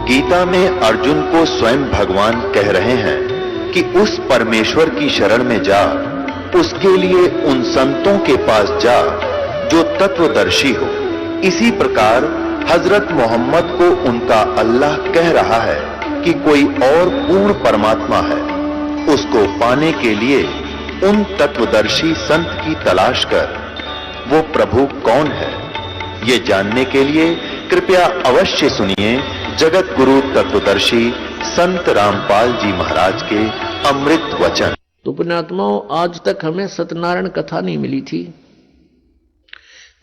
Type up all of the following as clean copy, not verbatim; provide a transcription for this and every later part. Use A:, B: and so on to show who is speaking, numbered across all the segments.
A: गीता में अर्जुन को स्वयं भगवान कह रहे हैं कि उस परमेश्वर की शरण में जा, उसके लिए उन संतों के पास जा जो तत्वदर्शी हो। इसी प्रकार हजरत मोहम्मद को उनका अल्लाह कह रहा है कि कोई और पूर्ण परमात्मा है, उसको पाने के लिए उन तत्वदर्शी संत की तलाश कर। वो प्रभु कौन है, ये जानने के लिए कृपया अवश्य सुनिए जगत गुरु तत्वदर्शी संत रामपाल जी महाराज के अमृत वचन।
B: तो पुण्यात्माओं, आज तक हमें सत्यनारायण कथा नहीं मिली थी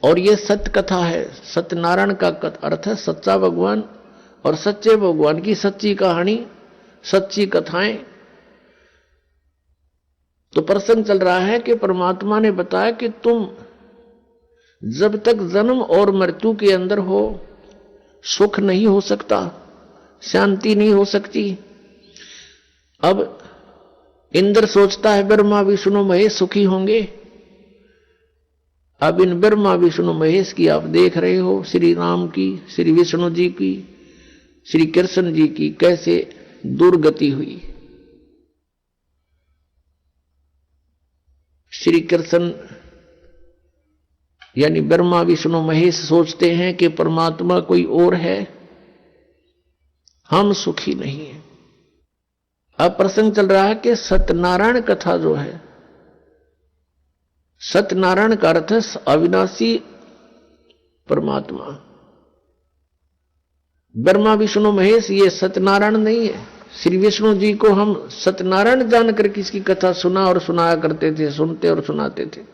B: और ये सत्य कथा है। सत्यनारायण का अर्थ है सच्चा भगवान और सच्चे भगवान की सच्ची कहानी, सच्ची कथाएं। तो प्रसंग चल रहा है कि परमात्मा ने बताया कि तुम जब तक जन्म और मृत्यु के अंदर हो, सुख नहीं हो सकता, शांति नहीं हो सकती। अब इंद्र सोचता है ब्रह्मा विष्णु महेश सुखी होंगे। अब इन ब्रह्मा विष्णु महेश की आप देख रहे हो, श्री राम की, श्री विष्णु जी की, श्री कृष्ण जी की कैसे दुर्गति हुई। श्री कृष्ण यानी ब्रह्मा विष्णु महेश सोचते हैं कि परमात्मा कोई और है, हम सुखी नहीं हैं। अब प्रसंग चल रहा है कि सत्यनारायण कथा जो है, सत्यनारायण का अर्थ है अविनाशी परमात्मा। ब्रह्मा विष्णु महेश ये सत्यनारायण नहीं है। श्री विष्णु जी को हम सत्यनारायण जानकर किसकी कथा सुना और सुनाया करते थे, सुनते और सुनाते थे।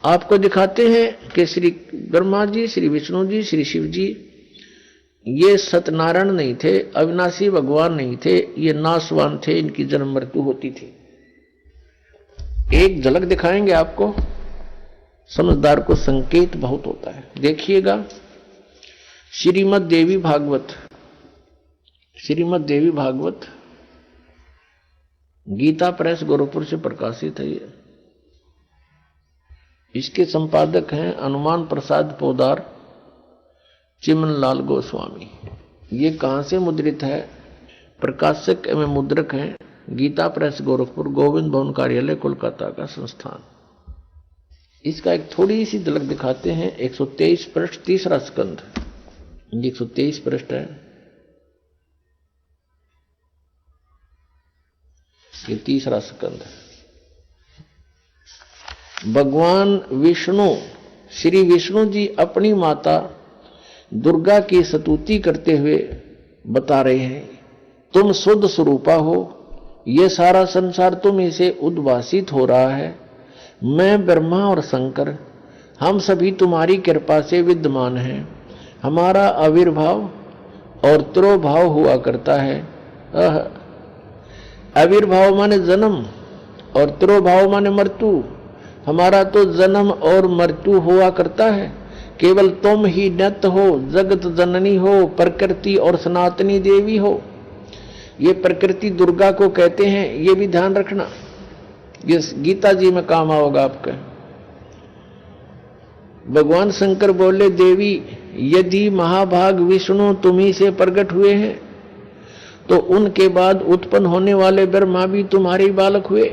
B: आपको दिखाते हैं कि श्री ब्रह्मा जी, श्री विष्णु जी, श्री शिव जी ये सत्यनारायण नहीं थे, अविनाशी भगवान नहीं थे, ये नाशवान थे, इनकी जन्म मृत्यु होती थी। एक झलक दिखाएंगे आपको, समझदार को संकेत बहुत होता है। देखिएगा श्रीमद् देवी भागवत, श्रीमद् देवी भागवत गीता प्रेस गोरखपुर से प्रकाशित है। ये इसके संपादक हैं हनुमान प्रसाद पोदार, चिमनलाल गोस्वामी। ये कहां से मुद्रित है? प्रकाशक एवं मुद्रक हैं गीता प्रेस गोरखपुर, गोविंद भवन कार्यालय कोलकाता का संस्थान। इसका एक थोड़ी सी झलक दिखाते हैं। 123 पृष्ठ, तीसरा स्कंध, 123 पृष्ठ है। ये तीसरा स्कंध है। भगवान विष्णु, श्री विष्णु जी अपनी माता दुर्गा की स्तुति करते हुए बता रहे हैं, तुम शुद्ध स्वरूपा हो, ये सारा संसार तुम इसे उद्भासित हो रहा है। मैं ब्रह्मा और शंकर हम सभी तुम्हारी कृपा से विद्यमान हैं। हमारा आविर्भाव और तिरोभाव हुआ करता है। आविर्भाव माने जन्म और तिरोभाव माने मृत्यु। हमारा तो जन्म और मृत्यु हुआ करता है। केवल तुम ही नित्य हो, जगत जननी हो, प्रकृति और सनातनी देवी हो। ये प्रकृति दुर्गा को कहते हैं, ये भी ध्यान रखना, ये गीता जी में काम आओगा आपका। भगवान शंकर बोले, देवी यदि महाभाग विष्णु तुम्ही से प्रकट हुए हैं तो उनके बाद उत्पन्न होने वाले ब्रह्मा भी तुम्हारे बालक हुए।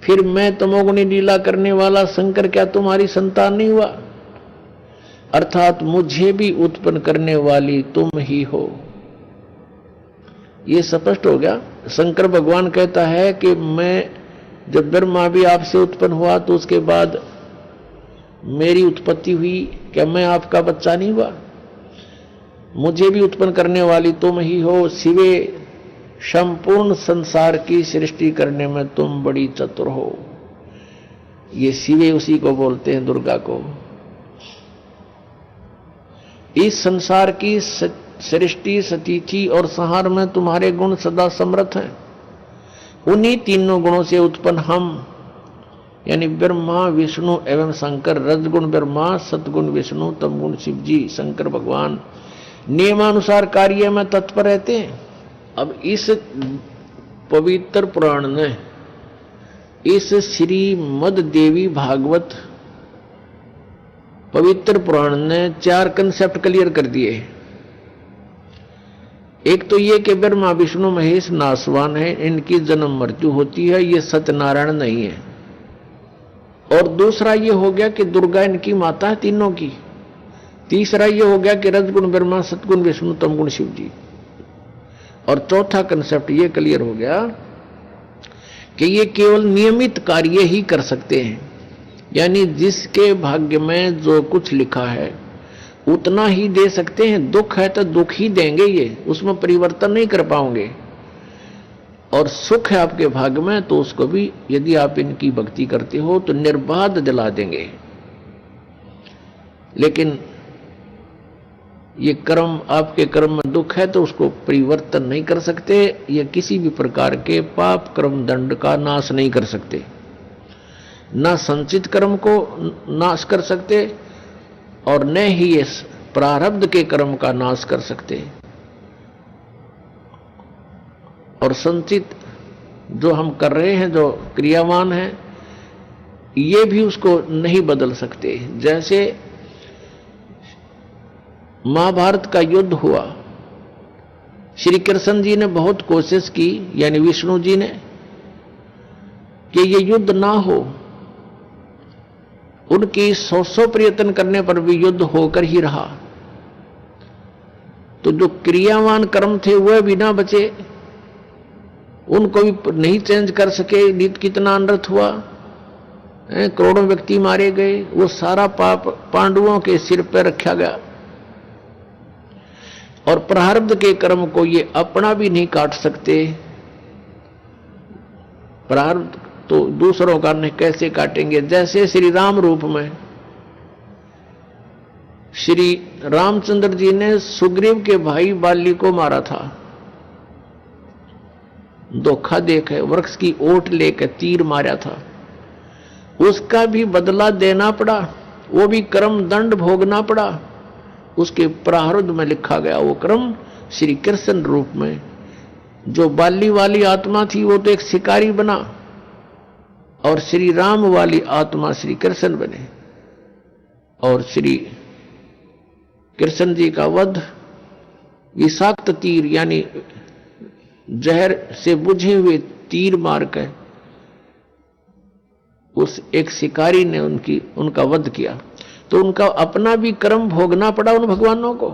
B: फिर मैं तमोगुणी लीला करने वाला शंकर क्या तुम्हारी संतान नहीं हुआ? अर्थात मुझे भी उत्पन्न करने वाली तुम ही हो। ये स्पष्ट हो गया। शंकर भगवान कहता है कि मैं जब ब्रह्मा भी आपसे उत्पन्न हुआ तो उसके बाद मेरी उत्पत्ति हुई, क्या मैं आपका बच्चा नहीं हुआ? मुझे भी उत्पन्न करने वाली तुम ही हो। शिवे संपूर्ण संसार की सृष्टि करने में तुम बड़ी चतुर हो। ये शिवे उसी को बोलते हैं, दुर्गा को। इस संसार की सृष्टि, स्थिति और संहार में तुम्हारे गुण सदा समर्थ हैं। उन्हीं तीनों गुणों से उत्पन्न हम यानी ब्रह्मा विष्णु एवं शंकर, रजगुण ब्रह्मा, सतगुण विष्णु, तमगुण शिव जी, शंकर भगवान नियमानुसार कार्य में तत्पर रहते हैं। अब इस पवित्र पुराण ने, इस श्रीमद् देवी भागवत पवित्र पुराण ने 4 कंसेप्ट क्लियर कर दिए। एक तो ये कि ब्रह्मा विष्णु महेश नासवान है, इनकी जन्म मृत्यु होती है, ये सत्यनारायण नहीं है। और दूसरा ये हो गया कि दुर्गा इनकी माता है तीनों की। तीसरा ये हो गया कि रजगुण ब्रह्मा, सतगुण विष्णु, तमगुण शिव जी। और चौथा कंसेप्ट ये क्लियर हो गया कि ये केवल नियमित कार्य ही कर सकते हैं, यानी जिसके भाग्य में जो कुछ लिखा है उतना ही दे सकते हैं। दुख है तो दुख ही देंगे, ये उसमें परिवर्तन नहीं कर पाओगे। और सुख है आपके भाग्य में तो उसको भी यदि आप इनकी भक्ति करते हो तो निर्बाध दिला देंगे। लेकिन ये कर्म, आपके कर्म में दुख है तो उसको परिवर्तन नहीं कर सकते, ये किसी भी प्रकार के पाप कर्म दंड का नाश नहीं कर सकते, ना संचित कर्म को नाश कर सकते और न ही ये प्रारब्ध के कर्म का नाश कर सकते। और संचित जो हम कर रहे हैं, जो क्रियावान है, ये भी उसको नहीं बदल सकते। जैसे महाभारत का युद्ध हुआ, श्री कृष्ण जी ने बहुत कोशिश की, यानी विष्णु जी ने, कि ये युद्ध ना हो। उनकी 100 प्रयत्न करने पर भी युद्ध होकर ही रहा। तो जो क्रियावान कर्म थे वह भी ना बचे, उनको भी नहीं चेंज कर सके। नित कितना अनर्थ हुआ, करोड़ों व्यक्ति मारे गए, वो सारा पाप पांडवों के सिर पर रखा गया। और प्रारब्ध के कर्म को ये अपना भी नहीं काट सकते। प्रारब्ध तो दूसरों का नहीं कैसे काटेंगे। जैसे श्री राम रूप में श्री रामचंद्र जी ने सुग्रीव के भाई बाली को मारा था, धोखा देकर वृक्ष की ओट लेकर तीर मारा था, उसका भी बदला देना पड़ा, वो भी कर्म दंड भोगना पड़ा। उसके प्रारब्ध में लिखा गया वो कर्म श्री कृष्ण रूप में। जो बाली वाली आत्मा थी वो तो एक शिकारी बना और श्री राम वाली आत्मा श्री कृष्ण बने। और श्री कृष्ण जी का वध विषाक्त तीर यानी जहर से बुझे हुए तीर मारकर उस एक शिकारी ने उनका वध किया। तो उनका अपना भी कर्म भोगना पड़ा उन भगवानों को,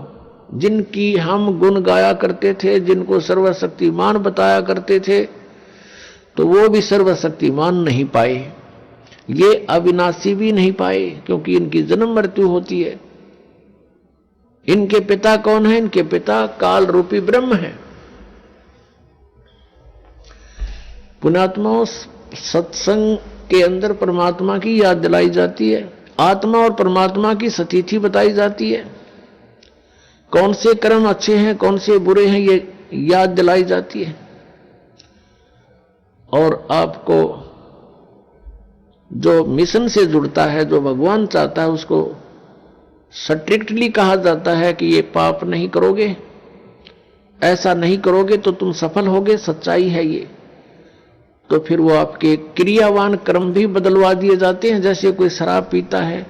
B: जिनकी हम गुण गाया करते थे, जिनको सर्वशक्तिमान बताया करते थे, तो वो भी सर्वशक्तिमान नहीं पाए, ये अविनाशी भी नहीं पाए, क्योंकि इनकी जन्म मृत्यु होती है। इनके पिता कौन है? इनके पिता काल रूपी ब्रह्म है। पुण्यात्माओं, सत्संग के अंदर परमात्मा की याद दिलाई जाती है, आत्मा और परमात्मा की सतीथि बताई जाती है, कौन से कर्म अच्छे हैं कौन से बुरे हैं ये याद दिलाई जाती है। और आपको जो मिशन से जुड़ता है, जो भगवान चाहता है, उसको स्ट्रिक्टली कहा जाता है कि ये पाप नहीं करोगे, ऐसा नहीं करोगे तो तुम सफल होगे, सच्चाई है ये। तो फिर वो आपके क्रियावान कर्म भी बदलवा दिए जाते हैं। जैसे कोई शराब पीता है,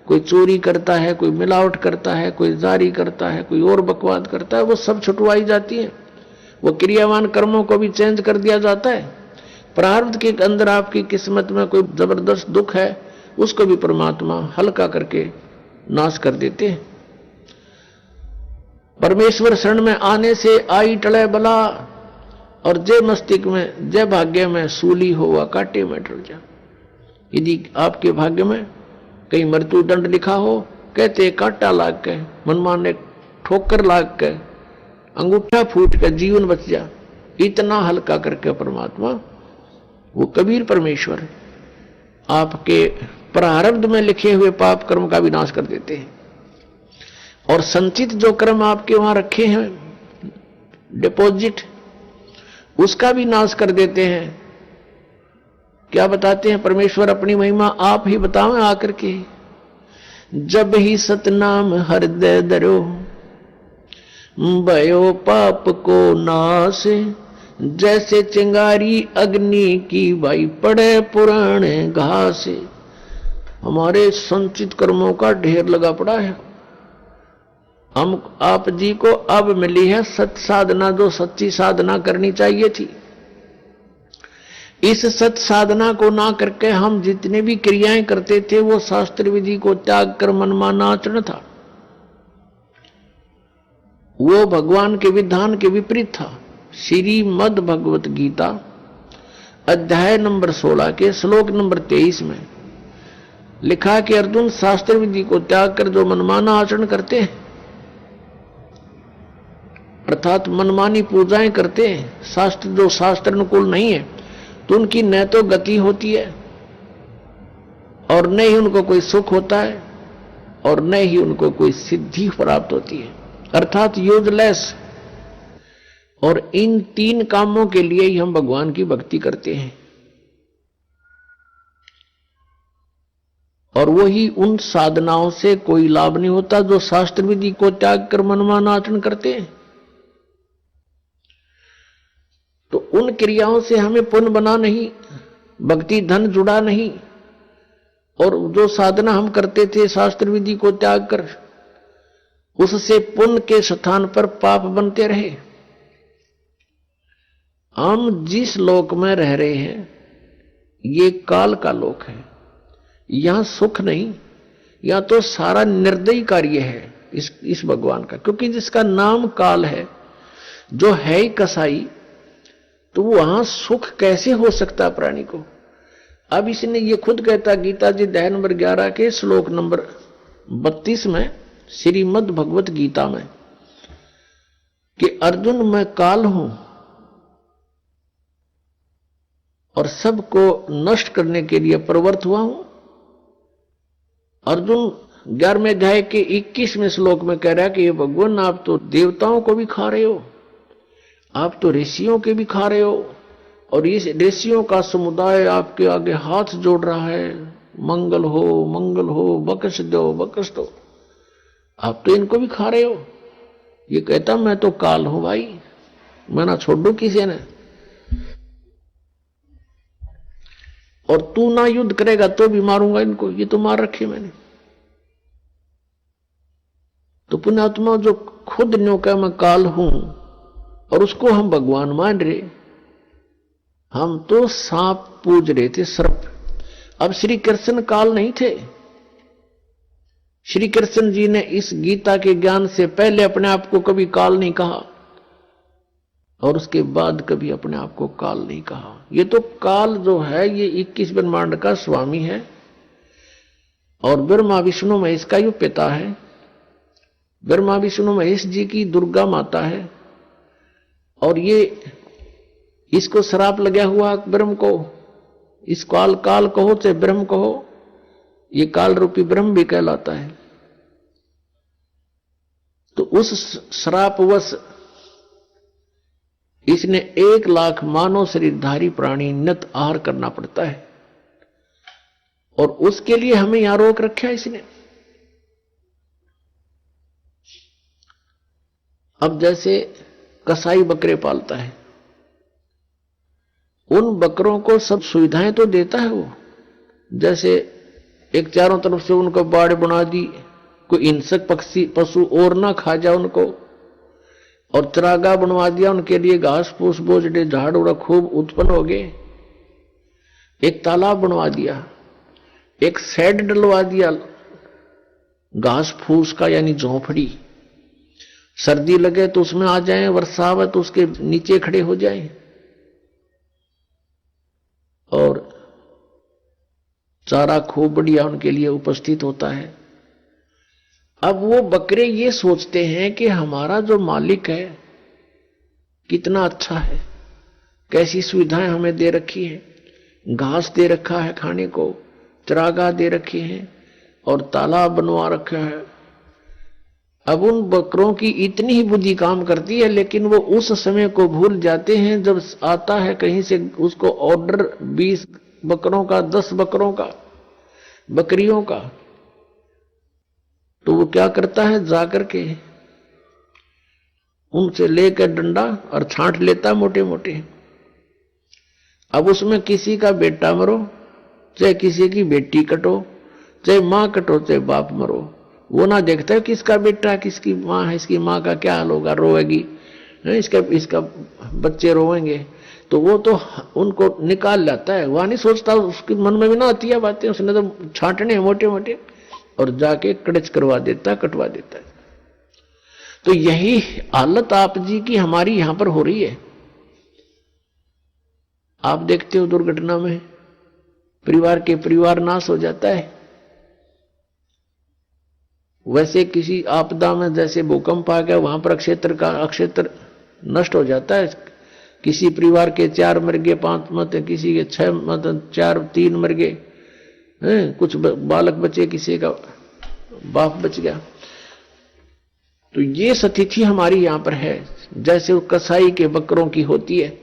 B: कोई चोरी करता है, कोई मिलावट करता है, कोई जारी करता है, कोई और बकवाद करता है, वो सब छुटवाई जाती है। वो क्रियावान कर्मों को भी चेंज कर दिया जाता है। प्रारब्ध के अंदर आपकी किस्मत में कोई जबरदस्त दुख है, उसको भी परमात्मा हल्का करके नाश कर देते हैं। परमेश्वर शरण में आने से आई टले बला, और जय मस्तिष्क में जय भाग्य में सूली हुआ कांटे में डर जा। यदि आपके भाग्य में कहीं मृत्यु दंड लिखा हो, कहते कांटा लाग के, मनमान ने ठोकर लाग के, अंगूठा फूट कर जीवन बच जा, इतना हल्का करके परमात्मा, वो कबीर परमेश्वर आपके प्रारब्ध में लिखे हुए पाप कर्म का विनाश कर देते हैं। और संचित जो कर्म आपके वहां रखे हैं डिपॉजिट, उसका भी नाश कर देते हैं। क्या बताते हैं परमेश्वर अपनी महिमा? आप ही बताओ आकर के। जब ही सतनाम हृदय धरो, भयो पाप को नाश, जैसे चिंगारी अग्नि की भाई पड़े पुराने घास। हमारे संचित कर्मों का ढेर लगा पड़ा है, हम आप जी को अब मिली है सत्य साधना, जो सच्ची साधना करनी चाहिए थी। इस सत्य साधना को ना करके हम जितने भी क्रियाएं करते थे वो शास्त्र विधि को त्याग कर मनमाना आचरण था, वो भगवान के विधान के विपरीत था। श्रीमद् भगवत गीता अध्याय नंबर 16 के श्लोक नंबर 23 में लिखा कि अर्जुन, शास्त्र विधि को त्याग कर जो मनमाना आचरण करते हैं, अर्थात मनमानी पूजाएं करते हैं, शास्त्र जो शास्त्र अनुकूल नहीं है, तो उनकी न तो गति होती है और न ही उनको कोई सुख होता है और न ही उनको कोई सिद्धि प्राप्त होती है, अर्थात यूजलेस। और इन तीन कामों के लिए ही हम भगवान की भक्ति करते हैं, और वही उन साधनाओं से कोई लाभ नहीं होता जो शास्त्र विधि को त्याग कर मनमाना आचरण करते हैं। तो उन क्रियाओं से हमें पुण्य बना नहीं, भक्ति धन जुड़ा नहीं, और जो साधना हम करते थे शास्त्र विधि को त्याग कर, उससे पुण्य के स्थान पर पाप बनते रहे। हम जिस लोक में रह रहे हैं ये काल का लोक है, यहां सुख नहीं, या तो सारा निर्दयी कार्य है इस भगवान का, क्योंकि जिसका नाम काल है, जो है ही कसाई, तो वहां सुख कैसे हो सकता प्राणी को। अब इसने ये खुद कहता गीता जी अध्याय नंबर 11 के श्लोक नंबर 32 में श्रीमद् भगवत गीता में कि अर्जुन, मैं काल हूं और सबको नष्ट करने के लिए प्रवृत्त हुआ हूं। अर्जुन 11वें अध्याय के 21वें श्लोक में कह रहा है कि ये भगवान, आप तो देवताओं को भी खा रहे हो, आप तो ऋषियों के भी खा रहे हो, और इस ऋषियों का समुदाय आपके आगे हाथ जोड़ रहा है, मंगल हो, बख्श दो। आप तो इनको भी खा रहे हो। ये कहता मैं तो काल हूं भाई, मैं ना छोड़ दूं किसी ने, और तू ना युद्ध करेगा तो भी मारूंगा इनको, ये तो मार रखे मैंने। तो पुण्यात्मा जो खुद न्यों का मैं काल हूं और उसको हम भगवान मान रहे, हम तो सांप पूज रहे थे, सर्प। अब श्री कृष्ण काल नहीं थे। श्री कृष्ण जी ने इस गीता के ज्ञान से पहले अपने आप को कभी काल नहीं कहा और उसके बाद कभी अपने आप को काल नहीं कहा। ये तो काल जो है ये 21 ब्रह्मांड का स्वामी है और ब्रह्मा विष्णु महेश का यो पिता है। ब्रह्मा विष्णु महेश जी की दुर्गा माता है, और ये इसको श्राप लगा हुआ ब्रह्म को, इस काल कहो चाहे ब्रह्म कहो, ये काल रूपी ब्रह्म भी कहलाता है। तो उस श्रापवश इसने 1 लाख मानव शरीरधारी प्राणी नित आहार करना पड़ता है, और उसके लिए हमें यहां रोक रखा इसने। अब जैसे कसाई बकरे पालता है, उन बकरों को सब सुविधाएं तो देता है वो, जैसे एक चारों तरफ से उनको बाड़ बना दी, कोई हिंसक पक्षी पशु और ना खा जाए उनको, और चरागाह बनवा दिया उनके लिए, घास फूस बोझड़े झाड़ उड़ा खूब उत्पन्न हो गए। एक तालाब बनवा दिया, एक शेड डलवा दिया घास फूस का, यानी झोंपड़ी। सर्दी लगे तो उसमें आ जाएं, वर्षा आवे तो उसके नीचे खड़े हो जाएं, और चारा खूब बढ़िया उनके लिए उपस्थित होता है। अब वो बकरे ये सोचते हैं कि हमारा जो मालिक है कितना अच्छा है, कैसी सुविधाएं हमें दे रखी है, घास दे रखा है खाने को, चरागाह दे रखे हैं और तालाब बनवा रखा है। अब उन बकरों की इतनी ही बुद्धि काम करती है, लेकिन वो उस समय को भूल जाते हैं जब आता है कहीं से उसको ऑर्डर 20 बकरों का, 10 बकरों का, बकरियों का, तो वो क्या करता है, जाकर के उनसे लेकर डंडा और छांट लेता मोटे मोटे। अब उसमें किसी का बेटा मरो, चाहे किसी की बेटी कटो, चाहे मां कटो, चाहे बाप मरो, वो ना देखता है किसका बेटा किसकी माँ है, इसकी माँ का क्या हाल होगा, रोएगी, इसका बच्चे रोएंगे, तो वो तो उनको निकाल लाता है। वह नहीं सोचता, उसके मन में भी ना आती है बातें, उसने तो छांटने मोटे मोटे और जाके कड़च करवा देता, कटवा देता है। तो यही हालत आप जी की हमारी यहां पर हो रही है। आप देखते हो दुर्घटना में परिवार नाश हो जाता है। वैसे किसी आपदा में जैसे भूकंप आ गया, वहां पर अक्षेत्र नष्ट हो जाता है। किसी परिवार के 4 मर गए, 5 मत, किसी के 6 मत, 4 3 मर गए, कुछ बालक बचे, किसी का बाप बच गया। तो ये स्थिति हमारी यहां पर है, जैसे वो कसाई के बकरों की होती है।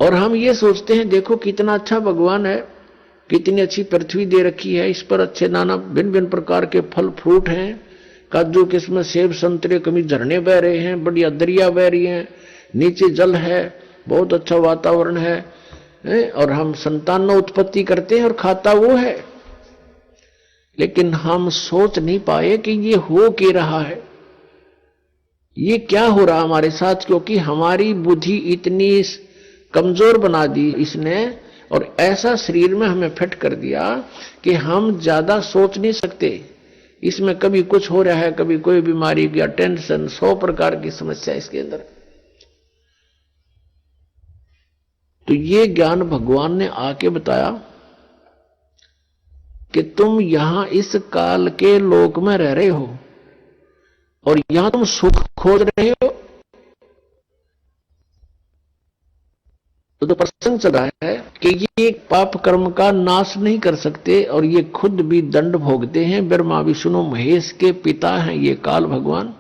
B: और हम ये सोचते हैं देखो कितना अच्छा भगवान है, कितनी अच्छी पृथ्वी दे रखी है, इस पर अच्छे नाना भिन्न भिन्न प्रकार के फल फ्रूट हैं, काजू किस्म सेब संतरे, कभी झरने बह रहे हैं, बढ़िया दरिया बह रही हैं, नीचे जल है, बहुत अच्छा वातावरण है, और हम संतान उत्पत्ति करते हैं और खाता वो है। लेकिन हम सोच नहीं पाए कि ये हो क्या रहा है, ये क्या हो रहा हमारे साथ, क्योंकि हमारी बुद्धि इतनी कमजोर बना दी इसने, और ऐसा शरीर में हमें फिट कर दिया कि हम ज्यादा सोच नहीं सकते। इसमें कभी कुछ हो रहा है, कभी कोई बीमारी या टेंशन, 100 प्रकार की समस्या इसके अंदर। तो ये ज्ञान भगवान ने आके बताया कि तुम यहां इस काल के लोक में रह रहे हो और यहां तुम सुख खोज रहे हो। तो प्रसंग चल रहा है कि ये पाप कर्म का नाश नहीं कर सकते और ये खुद भी दंड भोगते हैं। ब्रह्मा विष्णु महेश के पिता हैं ये काल भगवान,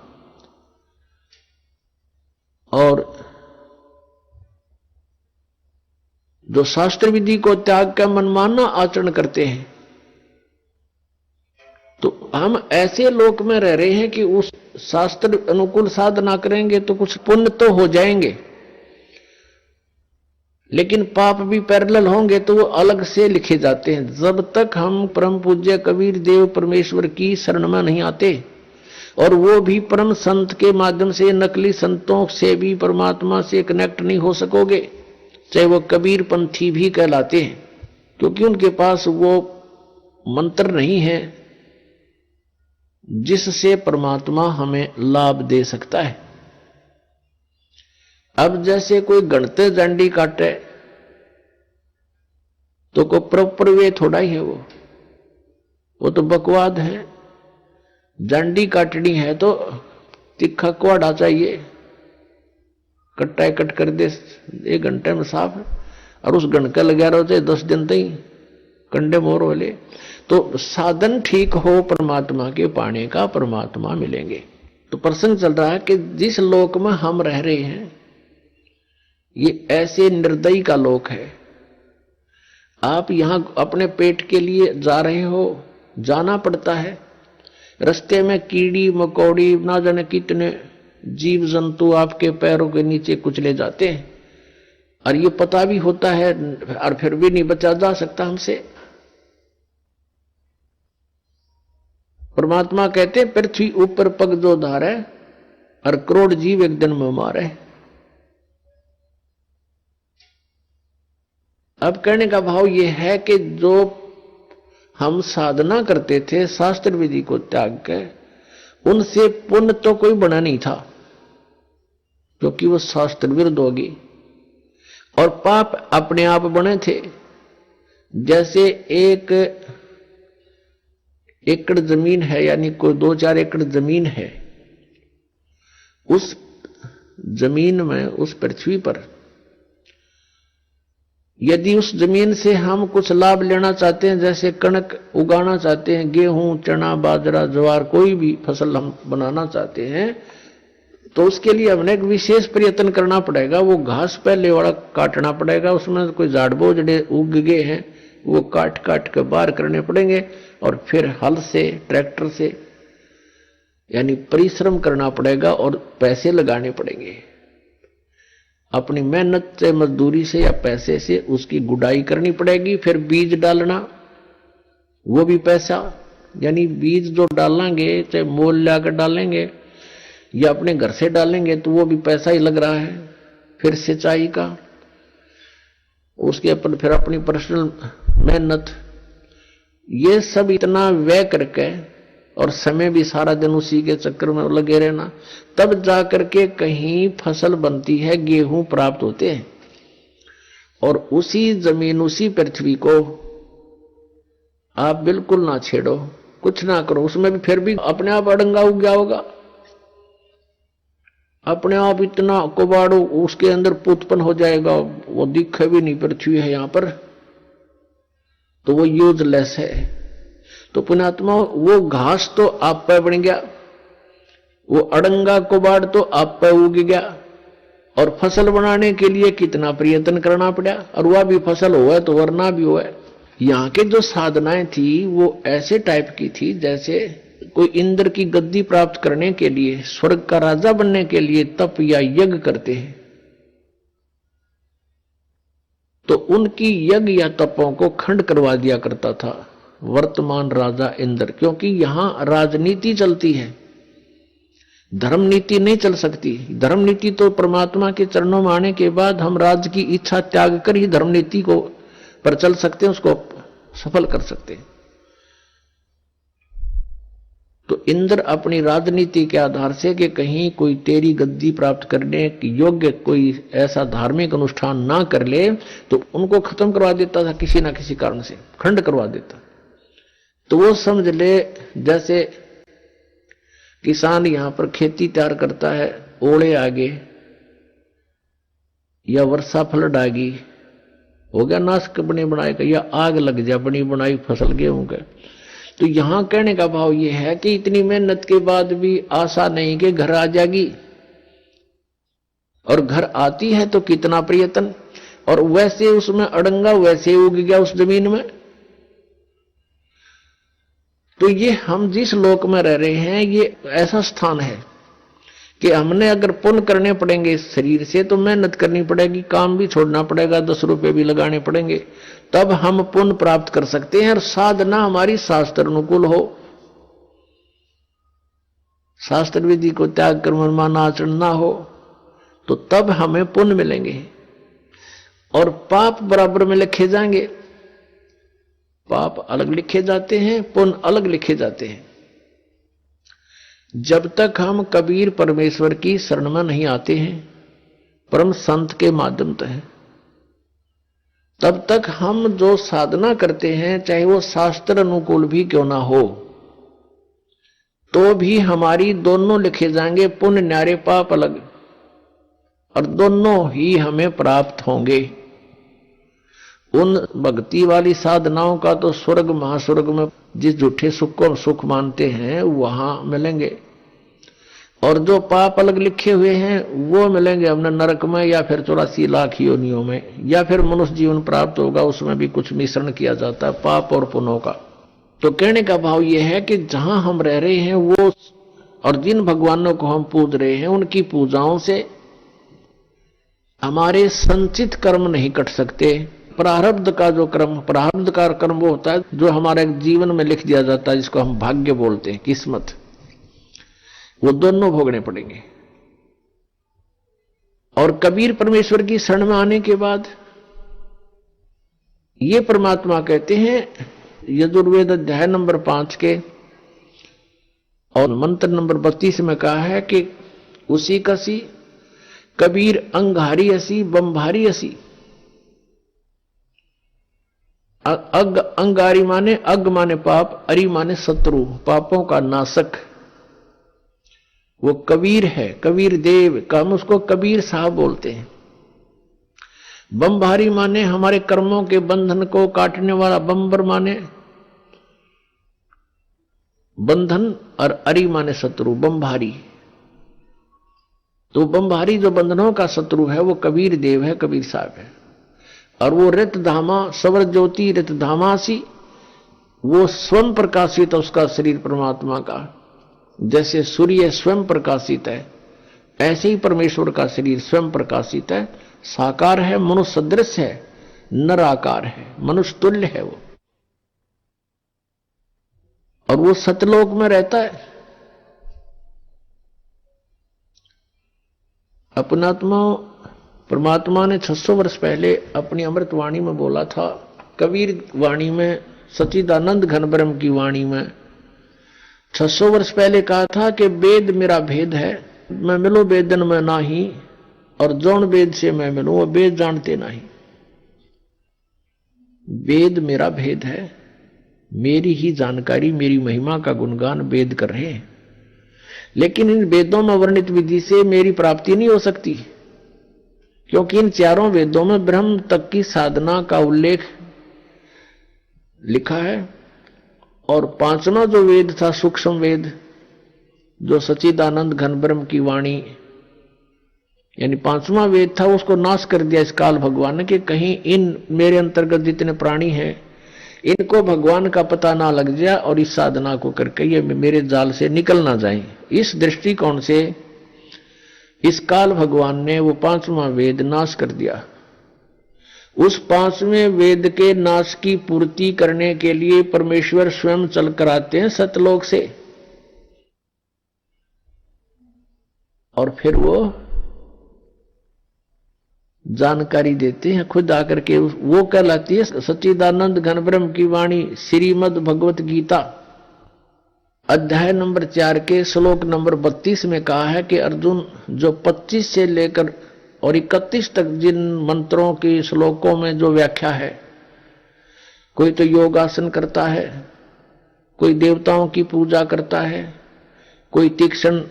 B: और जो शास्त्र विधि को त्याग कर मनमाना आचरण करते हैं, तो हम ऐसे लोक में रह रहे हैं कि उस शास्त्र अनुकूल साधना करेंगे तो कुछ पुण्य तो हो जाएंगे, लेकिन पाप भी पैरेलल होंगे तो वो अलग से लिखे जाते हैं। जब तक हम परम पूज्य कबीर देव परमेश्वर की शरण में नहीं आते, और वो भी परम संत के माध्यम से, नकली संतों से भी परमात्मा से कनेक्ट नहीं हो सकोगे, चाहे वो कबीर पंथी भी कहलाते हैं, क्योंकि उनके पास वो मंत्र नहीं है जिससे परमात्मा हमें लाभ दे सकता है। अब जैसे कोई गणते डंडी काटे तो को प्रॉपर वे थोड़ा ही है, वो तो बकवाद है। डंडी काटनी है तो तिखा कुआड़ा चाहिए, कट्टा कट कर दे 1 घंटे में साफ है, और उस गणका लगा रहो चाहे 10 दिन तक कंडे मोर वाले। तो साधन ठीक हो परमात्मा के पाने का, परमात्मा मिलेंगे। तो प्रसंग चल रहा है कि जिस लोक में हम रह रहे हैं ये ऐसे निर्दयी का लोक है। आप यहां अपने पेट के लिए जा रहे हो, जाना पड़ता है, रास्ते में कीड़ी मकोड़ी ना जाने कितने जीव जंतु आपके पैरों के नीचे कुचले जाते हैं, और ये पता भी होता है, और फिर भी नहीं बचा जा सकता हमसे। परमात्मा कहते पृथ्वी ऊपर पग जो धारे, और करोड़ जीव एक दिन में मारे। अब कहने का भाव यह है कि जो हम साधना करते थे शास्त्र विधि को त्याग कर, उनसे पुण्य तो कोई बना नहीं था, क्योंकि वो शास्त्र विरुद्ध होगी, और पाप अपने आप बने थे। जैसे 1 एकड़ जमीन है, यानी कोई 2-4 एकड़ जमीन है, उस जमीन में, उस पृथ्वी पर यदि उस जमीन से हम कुछ लाभ लेना चाहते हैं, जैसे कणक उगाना चाहते हैं, गेहूं चना बाजरा ज्वार कोई भी फसल हम बनाना चाहते हैं, तो उसके लिए हमने एक विशेष प्रयत्न करना पड़ेगा। वो घास पहले वाला काटना पड़ेगा, उसमें कोई झाड़ बोझड़े उग गए हैं वो काट काट के बाहर करने पड़ेंगे, और फिर हल से ट्रैक्टर से यानी परिश्रम करना पड़ेगा और पैसे लगाने पड़ेंगे। अपनी मेहनत से, मजदूरी से या पैसे से उसकी गुड़ाई करनी पड़ेगी, फिर बीज डालना वो भी पैसा, यानी बीज जो डालेंगे, चाहे मोल लाकर डालेंगे या अपने घर से डालेंगे, तो वो भी पैसा ही लग रहा है। फिर सिंचाई का, उसके ऊपर फिर अपनी पर्सनल मेहनत, ये सब इतना व्यय करके और समय भी सारा दिन उसी के चक्कर में लगे रहना, तब जाकर के कहीं फसल बनती है, गेहूं प्राप्त होते हैं। और उसी जमीन, उसी पृथ्वी को आप बिल्कुल ना छेड़ो, कुछ ना करो, उसमें भी फिर भी अपने आप अड़ंगा उग गया होगा, अपने आप इतना कबाड़ो उसके अंदर उत्पन्न हो जाएगा, वो दिखे भी नहीं पृथ्वी है यहां पर, तो वो यूजलेस है। तो पुण्यात्मा, वो घास तो आप पे बन गया, वो अड़ंगा कबाड़ तो आप पे उग गया, और फसल बनाने के लिए कितना प्रयत्न करना पड़ा, और वह भी फसल हुआ तो वरना भी हुआ। यहाँ के जो साधनाएं थी वो ऐसे टाइप की थी जैसे कोई इंद्र की गद्दी प्राप्त करने के लिए, स्वर्ग का राजा बनने के लिए तप या यज्ञ करते हैं, तो उनकी यज्ञ या तपों को खंड करवा दिया करता था वर्तमान राजा इंद्र। क्योंकि यहां राजनीति चलती है, धर्म नीति नहीं चल सकती। धर्म नीति तो परमात्मा के चरणों में आने के बाद हम राज की इच्छा त्याग कर ही धर्म नीति को पर चल सकते हैं, उसको सफल कर सकते हैं। तो इंद्र अपनी राजनीति के आधार से कि कहीं कोई तेरी गद्दी प्राप्त करने की योग्य कोई ऐसा धार्मिक अनुष्ठान ना कर ले, तो उनको खत्म करवा देता था, किसी ना किसी कारण से खंड करवा देता। तो वो समझ ले जैसे किसान यहां पर खेती तैयार करता है, ओले आगे या वर्षा फ्लड आ गई, हो गया नाश बने बनाए का, या आग लग जा बनी बनाई फसल गेहूं का। तो यहां कहने का भाव यह है कि इतनी मेहनत के बाद भी आशा नहीं कि घर आ जाएगी, और घर आती है तो कितना प्रयत्न, और वैसे उसमें अड़ंगा वैसे उग गया उस जमीन में। तो ये हम जिस लोक में रह रहे हैं, ये ऐसा स्थान है कि हमने अगर पुण्य करने पड़ेंगे इस शरीर से, तो मेहनत करनी पड़ेगी, काम भी छोड़ना पड़ेगा, 10 रुपए भी लगाने पड़ेंगे, तब हम पुण्य प्राप्त कर सकते हैं। और साधना हमारी शास्त्र अनुकूल हो, शास्त्र विधि को त्याग कर मनमाना आचरण ना हो, तो तब हमें पुण्य मिलेंगे। और पाप बराबर में लिखे जाएंगे, पाप अलग लिखे जाते हैं, पुण्य अलग लिखे जाते हैं। जब तक हम कबीर परमेश्वर की शरण में नहीं आते हैं परम संत के माध्यम से, तब तक हम जो साधना करते हैं, चाहे वो शास्त्र अनुकूल भी क्यों ना हो, तो भी हमारी दोनों लिखे जाएंगे, पुण्य न्यारे पाप अलग, और दोनों ही हमें प्राप्त होंगे। उन भक्ति वाली साधनाओं का तो स्वर्ग महास्वर्ग में जिस झूठे सुख को सुख मानते हैं वहां मिलेंगे, और जो पाप अलग लिखे हुए हैं वो मिलेंगे हमने नरक में, या फिर 84 लाख योनियों में, या फिर मनुष्य जीवन प्राप्त होगा, उसमें भी कुछ मिश्रण किया जाता है पाप और पुण्यों का। तो कहने का भाव यह है कि जहां हम रह रहे हैं वो, और जिन भगवानों को हम पूज रहे हैं, उनकी पूजाओं से हमारे संचित कर्म नहीं कट सकते। प्रारब्ध का जो कर्म, प्रारब्ध का कर्म वो होता है जो हमारे जीवन में लिख दिया जाता है, जिसको हम भाग्य बोलते हैं, किस्मत, वो दोनों भोगने पड़ेंगे। और कबीर परमेश्वर की शरण में आने के बाद ये परमात्मा कहते हैं यजुर्वेद अध्याय नंबर 5 के और मंत्र नंबर 32 में कहा है कि उसी कसी कबीर अंगारी असी बम्भारी असी। अग अंगारी माने अग माने पाप, अरि माने शत्रु, पापों का नाशक, वो कबीर है, कबीर देव का, हम उसको कबीर साहब बोलते हैं। बम्भारी माने हमारे कर्मों के बंधन को काटने वाला, बम्बर माने बंधन, और अरि माने शत्रु, बम्भारी। तो बम्भारी जो बंधनों का शत्रु है वो कबीर देव है, कबीर साहब है। और वो रित धामा सवर ज्योति रित धामासी, वो स्वयं प्रकाशित है उसका शरीर परमात्मा का, जैसे सूर्य स्वयं प्रकाशित है ऐसे ही परमेश्वर का शरीर स्वयं प्रकाशित है, साकार है, मनुष्य सदृश है, नर आकार है, मनुष्य तुल्य है वो। और वो सतलोक में रहता है। अपनात्मा परमात्मा ने 600 वर्ष पहले अपनी अमृत वाणी में बोला था, कबीर वाणी में, सच्चिदानंद घन ब्रह्म की वाणी में 600 वर्ष पहले कहा था कि वेद मेरा भेद है, मैं मिलो वेदन में नाही, और जौन वेद से मैं मिलूं वो वेद जानते नहीं। वेद मेरा भेद है, मेरी ही जानकारी, मेरी महिमा का गुणगान वेद कर रहे हैं, लेकिन इन वेदों में वर्णित विधि से मेरी प्राप्ति नहीं हो सकती, क्योंकि इन चारों वेदों में ब्रह्म तक की साधना का उल्लेख लिखा है। और पांचवा जो वेद था सूक्ष्म वेद, जो सच्चिदानंद घन ब्रह्म की वाणी यानी पांचवा वेद था, उसको नाश कर दिया इस काल भगवान ने कि कहीं इन मेरे अंतर्गत जितने प्राणी हैं इनको भगवान का पता ना लग जाए और इस साधना को करके ये मेरे जाल से निकल ना जाए। इस दृष्टिकोण से इस काल भगवान ने वो पांचवा वेद नाश कर दिया। उस पांचवें वेद के नाश की पूर्ति करने के लिए परमेश्वर स्वयं चल कर आते हैं सतलोक से, और फिर वो जानकारी देते हैं खुद आकर के। वो कहलाती है सच्चिदानंद घन ब्रह्म की वाणी। श्रीमद् भगवत गीता अध्याय नंबर 4 के श्लोक नंबर 32 में कहा है कि अर्जुन, जो 25 से लेकर और 31 तक जिन मंत्रों के श्लोकों में जो व्याख्या है, कोई तो योगासन करता है, कोई देवताओं की पूजा करता है, कोई तीक्ष्ण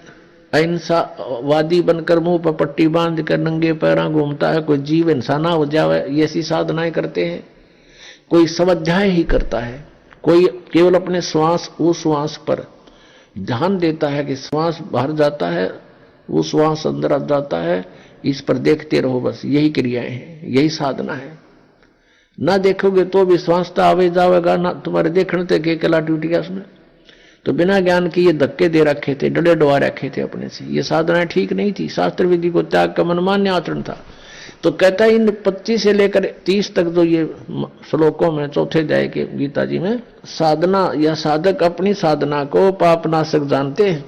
B: अहिंसावादी बनकर मुंह पर पट्टी बांध कर नंगे पैरा घूमता है, कोई जीव इंसाना हो जाए ऐसी साधनाएं करते हैं, कोई स्वाध्याय ही करता है, कोई केवल अपने श्वास उश्वास पर ध्यान देता है कि श्वास बाहर जाता है, वो श्वास अंदर आ जाता है, इस पर देखते रहो, बस यही क्रियाएं हैं, यही साधना है। ना देखोगे तो भी श्वास तो आवे जाएगा, ना तुम्हारे देखने तक के कला टूटिया उसमें। तो बिना ज्ञान के ये धक्के दे रखे थे, डरे डुआ रखे थे अपने से, ये साधनाएं ठीक नहीं थी। शास्त्र विधि को त्याग का मनमान्य आचरण था। तो कहता है इन 25 से लेकर 30 तक जो ये श्लोकों में चौथे अध्याय के गीता जी में साधना या साधक अपनी साधना को पापनाशक जानते हैं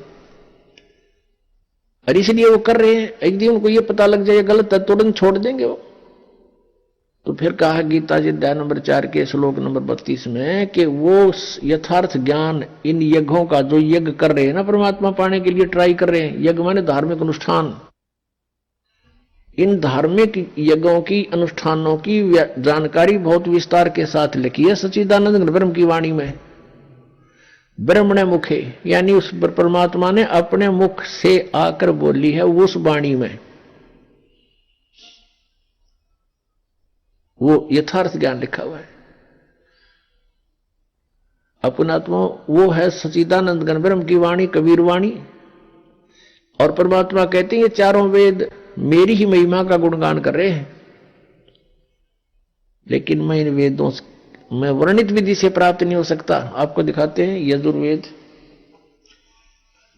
B: और इसलिए वो कर रहे हैं। एक दिन उनको ये पता लग जाए गलत है, तुरंत छोड़ देंगे वो। तो फिर कहा गीता जी अध्याय नंबर 4 के श्लोक नंबर 32 में कि वो यथार्थ ज्ञान इन यज्ञों का, जो यज्ञ कर रहे हैं ना परमात्मा पाने के लिए ट्राई कर रहे हैं, यज्ञ माने धार्मिक अनुष्ठान, इन धार्मिक यज्ञों की अनुष्ठानों की जानकारी बहुत विस्तार के साथ लिखी है सच्चिदानंद ब्रह्म की वाणी में। ब्रह्मणे मुखे यानी उस परमात्मा ने अपने मुख से आकर बोली है उस वाणी में, वो यथार्थ ज्ञान लिखा हुआ है। अपनात्मा वो है सच्चिदानंद घन ब्रह्म की वाणी, कबीर वाणी। और परमात्मा कहते हैं ये चारों वेद मेरी ही महिमा का गुणगान कर रहे हैं, लेकिन मैं इन वेदों में वर्णित विधि से प्राप्त नहीं हो सकता। आपको दिखाते हैं यजुर्वेद,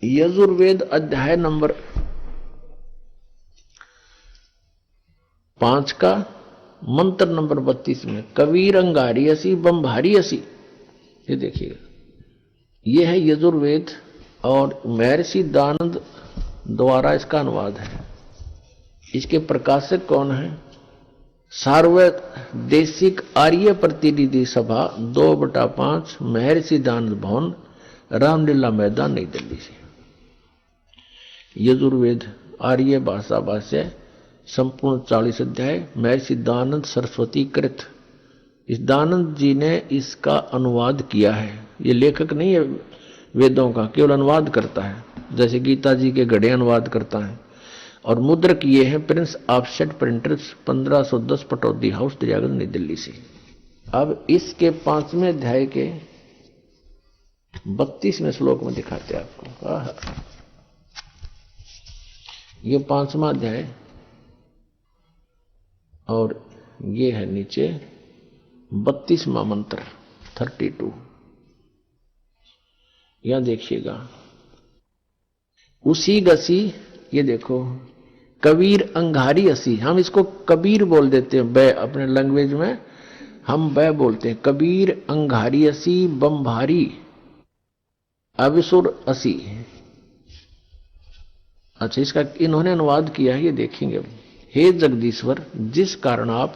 B: यजुर्वेद अध्याय नंबर 5 का मंत्र नंबर 32 में कबीर अंगारी असी बम्भारी असी, ये देखिएगा, ये है यजुर्वेद और महर्षि दानंद द्वारा इसका अनुवाद है। इसके प्रकाशक कौन है? सार्वदेशिक आर्य प्रतिनिधि सभा 2/5 महर्षि दानंद भवन, रामलीला मैदान, नई दिल्ली से। यजुर्वेद आर्य भाषा भाष्य संपूर्ण 40 अध्याय, महर्षि दानंद सरस्वती कृत। इस दानंद जी ने इसका अनुवाद किया है। ये लेखक नहीं है वेदों का, केवल अनुवाद करता है, जैसे गीता जी के गढ़े अनुवाद करता है। और मुद्रक ये है Prince offset printers 1510 Pataudi house Daryaganj नई दिल्ली से। अब इसके 5वें अध्याय के 32वें श्लोक में दिखाते हैं आपको। ये 5वां अध्याय और ये है नीचे 32वां मंत्र 32। यहां देखिएगा, उसी गसी, ये देखो कबीर अंगारी असी, हम इसको कबीर बोल देते हैं बै, अपने लैंग्वेज में हम बै बोलते हैं। कबीर अंगारी असी बम्भारी अविसुर असी। अच्छा, इसका इन्होंने अनुवाद किया है, ये देखेंगे। हे जगदीश्वर, जिस कारण आप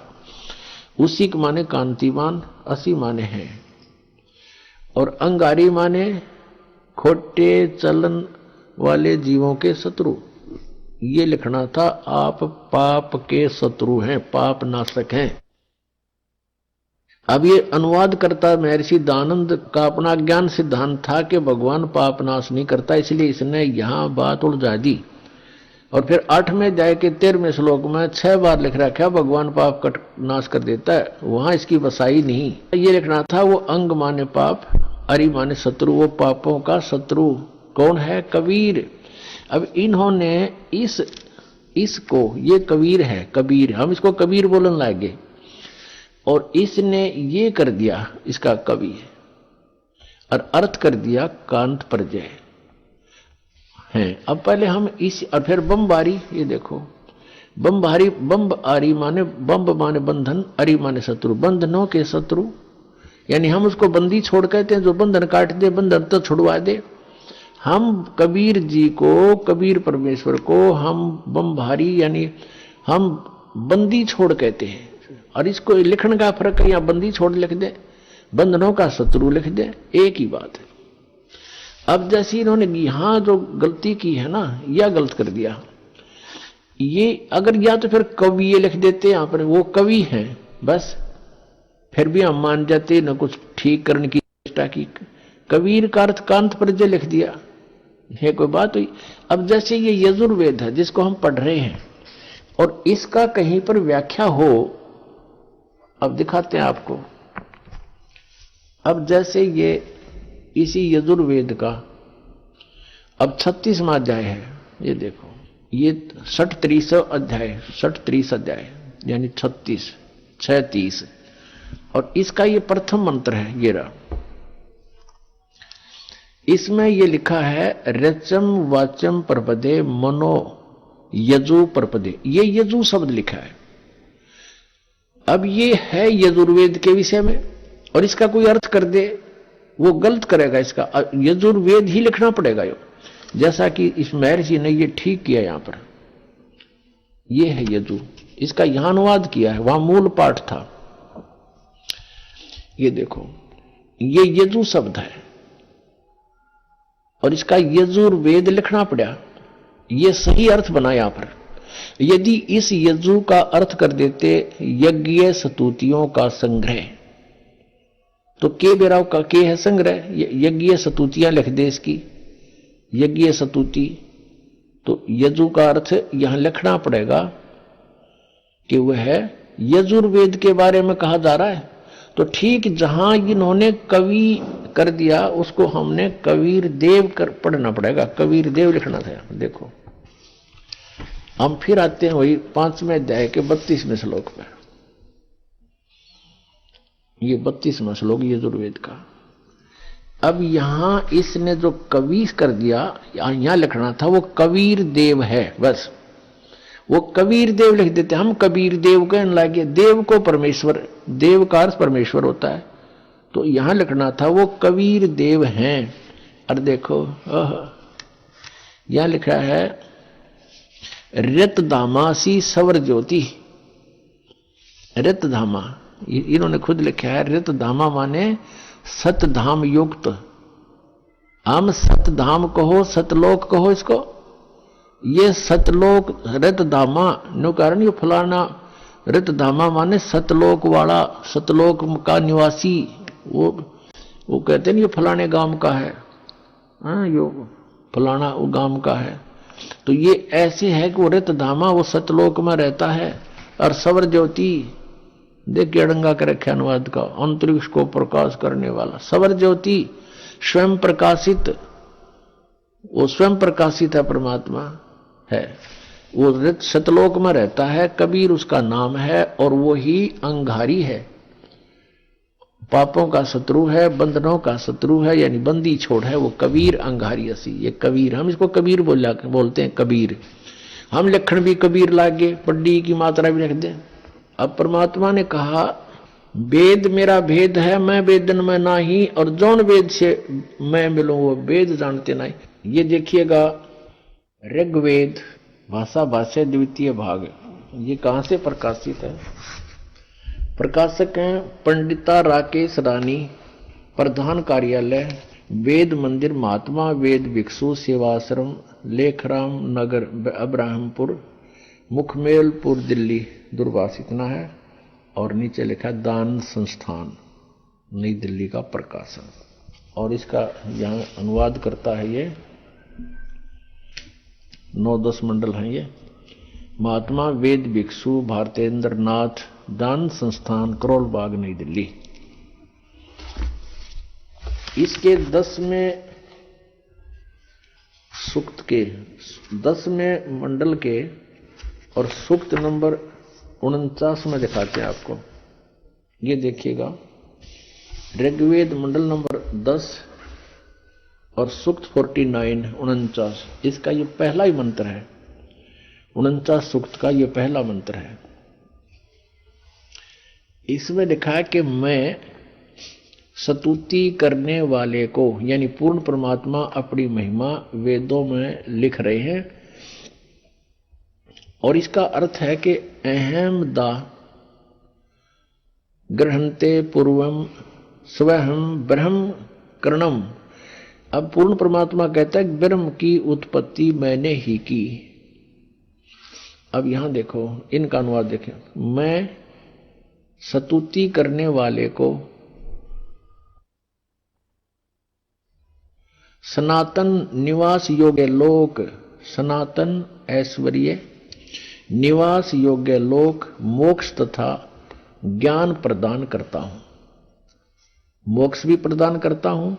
B: उसी के माने कांतिमान, असी माने हैं, और अंगारी माने खोटे चलन वाले जीवों के शत्रु। ये लिखना था, आप पाप के शत्रु हैं, पाप नाशक हैं। अब ये अनुवाद करता महर्षि दानंद का अपना ज्ञान सिद्धांत था कि भगवान पाप नाश नहीं करता, इसलिए इसने यहां बात उलझा दी। और फिर 8वें अध्याय के 13वें श्लोक में 6 बार लिख रखा भगवान पाप का नाश कर देता है, वहां इसकी बसाई नहीं। ये लिखना था, वो अंग माने पाप, अरि माने शत्रु, वो पापों का शत्रु कौन है? कबीर। अब इन्होंने इसको, ये कबीर है, कबीर, हम इसको कबीर बोलने लगे, और इसने ये कर दिया इसका कवि, और अर्थ कर दिया कांत प्रजय है। अब पहले हम इस, और फिर बम्बारी, ये देखो, बम्बारी, बम्ब आरी माने, बम्ब माने बंधन, अरि माने शत्रु, बंधनों के शत्रु, यानी हम उसको बंदी छोड़ कहते हैं, जो बंधन काट दे, बंधन तो छुड़वा दे। हम कबीर जी को, कबीर परमेश्वर को हम बम्बारी यानी हम बंदी छोड़ कहते हैं, और इसको लिखने का फर्क है, या बंदी छोड़ लिख दे, बंधनों का शत्रु लिख दे, एक ही बात है। अब जैसे इन्होंने यहां जो गलती की है ना, यह गलत कर दिया। ये अगर या तो फिर कवि ये लिख देते यहां पर, वो कवि हैं बस, फिर भी हम मान जाते, न कुछ ठीक करने की चेष्टा की। कबीर का अर्थ कांत प्रजय लिख दिया, है कोई बात हुई। अब जैसे ये यजुर्वेद है जिसको हम पढ़ रहे हैं, और इसका कहीं पर व्याख्या हो, अब दिखाते हैं आपको। अब जैसे ये इसी यजुर्वेद का अब 36वां अध्याय है, ये देखो, ये 60-30 अध्याय, 60-30 अध्याय यानी 36, 6-30, और इसका ये प्रथम मंत्र है, ये रहा। इसमें ये लिखा है, रचम वाचम प्रपदे मनो यजु प्रपदे, ये यजु शब्द लिखा है। अब ये है यजुर्वेद के विषय में, और इसका कोई अर्थ कर दे वो गलत करेगा, इसका यजुर्वेद ही लिखना पड़ेगा। यो जैसा कि इस महर्षि ने ये ठीक किया, यहां पर ये है यजु, इसका यहां अनुवाद किया है, वहां मूल पाठ था। ये देखो, ये यजु शब्द है, और इसका यजुर्वेद लिखना पड़ा, ये सही अर्थ बना यहां पर। यदि इस यजु का अर्थ कर देते यज्ञ स्तुतियों का संग्रह, तो के बेराव का के है संग्रह, यज्ञ स्तुतियां लिख दे इसकी, यज्ञ स्तुति, तो यजु का अर्थ यहां लिखना पड़ेगा कि वह यजुर्वेद के बारे में कहा जा रहा है। तो ठीक जहां इन्होंने कवि कर दिया, उसको हमने कबीर देव कर पढ़ना पड़ेगा, कबीर देव लिखना था। देखो, हम फिर आते हैं वही 5वें अध्याय के 32वें श्लोक में, ये 32वां श्लोक यजुर्वेद का। अब यहां इसने जो कवि कर दिया, यहां लिखना था वो कबीर देव है, बस वो कबीर देव लिख देते, हम कबीर देव कहने लगे। देव को परमेश्वर, देव का अर्थ परमेश्वर होता है, तो यहां लिखना था वो कबीर देव हैं। और देखो यहां लिखा है, रित धामासी सवर ज्योति, रित धामा, इन्होंने खुद लिखा है, रित धामा माने सतधाम युक्त। हम सतधाम कहो, सतलोक कहो इसको, ये सतलोक रित धामा नो कारण, ये फलाना रित धामा माने सतलोक वाला, सतलोक का निवासी। वो कहते हैं ये फलाने गांव का है, यो फलाना वो गांव का है। तो ये ऐसे है कि वो रित धामा वो सतलोक में रहता है। और सवर ज्योति, देखिए अड़ंगा के रखे अनुवाद का, अंतरिक्ष को प्रकाश करने वाला। सवर ज्योति स्वयं प्रकाशित, वो स्वयं प्रकाशित है, परमात्मा है, वो सतलोक में रहता है। कबीर उसका नाम है, और वो ही अंगारी है, पापों का शत्रु है, बंधनों का शत्रु है, यानी बंदी छोड़ है वो कबीर अंगारी असी। ये कबीर, हम इसको कबीर बोलते हैं, कबीर। हम लक्षण भी कबीर लागे, पड्डी की मात्रा भी लिख दें। अब परमात्मा ने कहा वेद मेरा भेद है, मैं वेदन में नाही, और जौन वेद से मैं मिलूं वो वेद जानते नहीं। ये देखिएगा ऋग्वेद भाषा भाष्य द्वितीय भाग, ये कहां से प्रकाशित है? प्रकाशक हैं पंडिता राकेश रानी, प्रधान कार्यालय वेद मंदिर महात्मा वेद भिक्षु सेवाश्रम, लेखराम नगर अब्राहमपुर, मुखमेलपुर दिल्ली, दूरभाष इतना है। और नीचे लिखा दान संस्थान नई दिल्ली का प्रकाशन। और इसका यहाँ अनुवाद करता है ये 9-10 मंडल हैं ये। महात्मा वेद भिक्षु भारतेंद्र नाथ, दान संस्थान, करोल बाग, नई दिल्ली। इसके 10वें सूक्त के 10वें मंडल के और सूक्त नंबर 49 में दिखाते हैं आपको। ये देखिएगा ऋग्वेद मंडल नंबर 10 और सूक्त 49 इसका ये पहला ही मंत्र है। 49 सूक्त का ये पहला मंत्र है। इसमें लिखा है कि मैं स्तुति करने वाले को, यानी पूर्ण परमात्मा अपनी महिमा वेदों में लिख रहे हैं। और इसका अर्थ है कि अहम दा गृहन्ते पूर्वम स्वहम ब्रह्म करणम। अब पूर्ण परमात्मा कहता है ब्रह्म की उत्पत्ति मैंने ही की। अब यहां देखो इनका अनुवाद देखें। मैं स्तुति करने वाले को सनातन निवास योग्य लोक, सनातन ऐश्वर्य निवास योग्य लोक, मोक्ष तथा ज्ञान प्रदान करता हूं। मोक्ष भी प्रदान करता हूं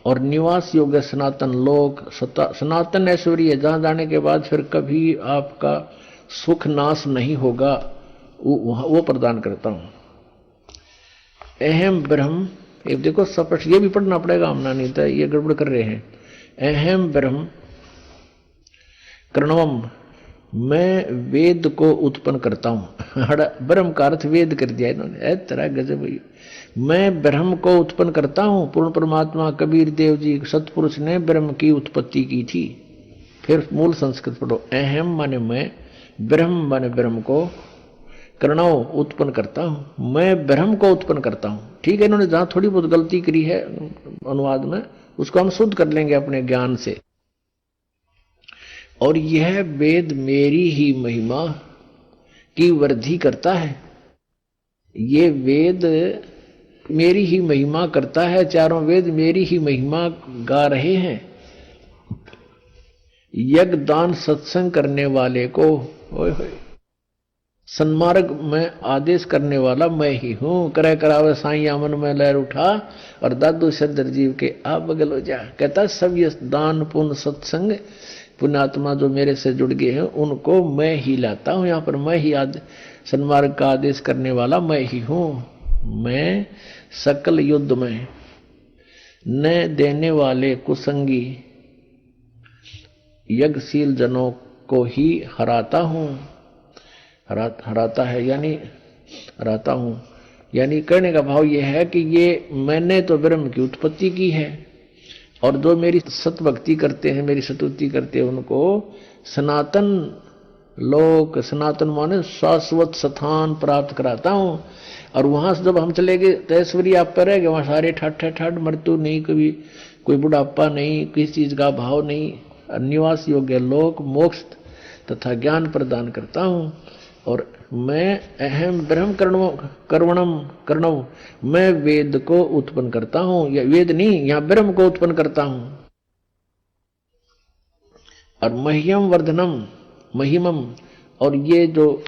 B: और निवास योग्य सनातन लोक, सनातन ऐश्वर्य जहां जाने के बाद फिर कभी आपका सुख नाश नहीं होगा, वो प्रदान करता हूं। अहम ब्रह्म, एक देखो स्पष्ट, ये भी पढ़ना पड़ेगा, हमने नहीं था ये गड़बड़ कर रहे हैं। अहम ब्रह्म करणवम, मैं वेद को उत्पन्न करता हूं। ब्रह्म का अर्थ वेद कर दिया इन्होंने, ऐ तरह गजब। मैं ब्रह्म को उत्पन्न करता हूं। पूर्ण परमात्मा कबीर देव जी सतपुरुष ने ब्रह्म की उत्पत्ति की थी। फिर मूल संस्कृत पढ़ो। अहम माने मैं, ब्रह्म माने ब्रह्म को, करणव उत्पन्न करता हूं। मैं ब्रह्म को उत्पन्न करता हूं। ठीक है, इन्होंने जहां थोड़ी बहुत गलती करी है अनुवाद में, उसको हम शुद्ध कर लेंगे अपने ज्ञान से। और यह वेद मेरी ही महिमा की वृद्धि करता है। ये वेद मेरी ही महिमा करता है। चारों वेद मेरी ही महिमा गा रहे हैं। यज्ञ दान सत्संग करने वाले को सन्मार्ग में आदेश करने वाला मैं ही हूं। करे करावे साईं अमन में लहर उठा और दादू सदर जीव के आ बगल हो जा। कहता सब ये दान पुण्य सत्संग पुण्यात्मा जो मेरे से जुड़ गए हैं उनको मैं ही लाता हूं। यहां पर मैं ही सन्मार्ग का आदेश करने वाला मैं ही हूं। मैं सकल युद्ध में न देने वाले कुसंगी यज्ञशील जनों को ही हराता हूं। हराता है यानी हराता हूं, यानी कहने का भाव यह है कि ये मैंने तो ब्रह्म की उत्पत्ति की है और जो मेरी सतभक्ति करते हैं, मेरी स्तुति करते हैं, उनको सनातन लोक, सनातन माने शाश्वत स्थान प्राप्त कराता हूं। और वहां से जब हम चले गए तो ऐश्वर्य आप पर रहेगा, वहां सारे ठाठ मृत्यु नहीं, कभी कोई बुढ़ापा नहीं, किसी चीज का भाव नहीं। निवास योग्य लोक, मोक्ष तथा ज्ञान प्रदान करता हूं। और मैं अहम ब्रह्म कर्णव, मैं वेद को उत्पन्न करता हूं। या वेद नहीं, यहां ब्रह्म को उत्पन्न करता हूं। और मह्यम वर्धनम, महिमम, और ये जो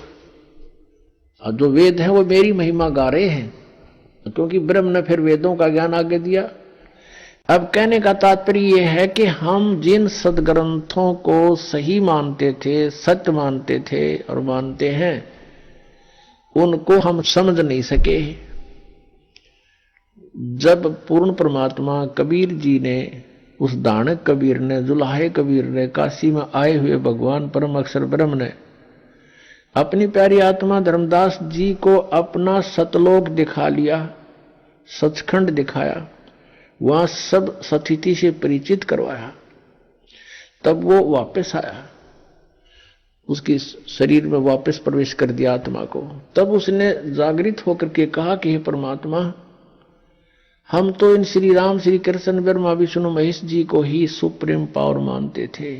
B: वेद है वो मेरी महिमा गा रहे हैं, क्योंकि ब्रह्म ने फिर वेदों का ज्ञान आगे दिया। अब कहने का तात्पर्य यह है कि हम जिन सदग्रंथों को सही मानते थे, सत्य मानते थे और मानते हैं, उनको हम समझ नहीं सके। जब पूर्ण परमात्मा कबीर जी ने, उस दानक कबीर ने, जुलाहे कबीर ने, काशी में आए हुए भगवान परम अक्षर ब्रह्म ने अपनी प्यारी आत्मा धर्मदास जी को अपना सतलोक दिखा लिया, सचखंड दिखाया, वहां सब सतिथि से परिचित करवाया। तब वो वापस आया, उसके शरीर में वापस प्रवेश कर दिया आत्मा को। तब उसने जागृत होकर के कहा कि हे परमात्मा, हम तो इन श्री राम, श्री कृष्ण, ब्रह्मा, विष्णु, महेश जी को ही सुप्रीम पावर मानते थे।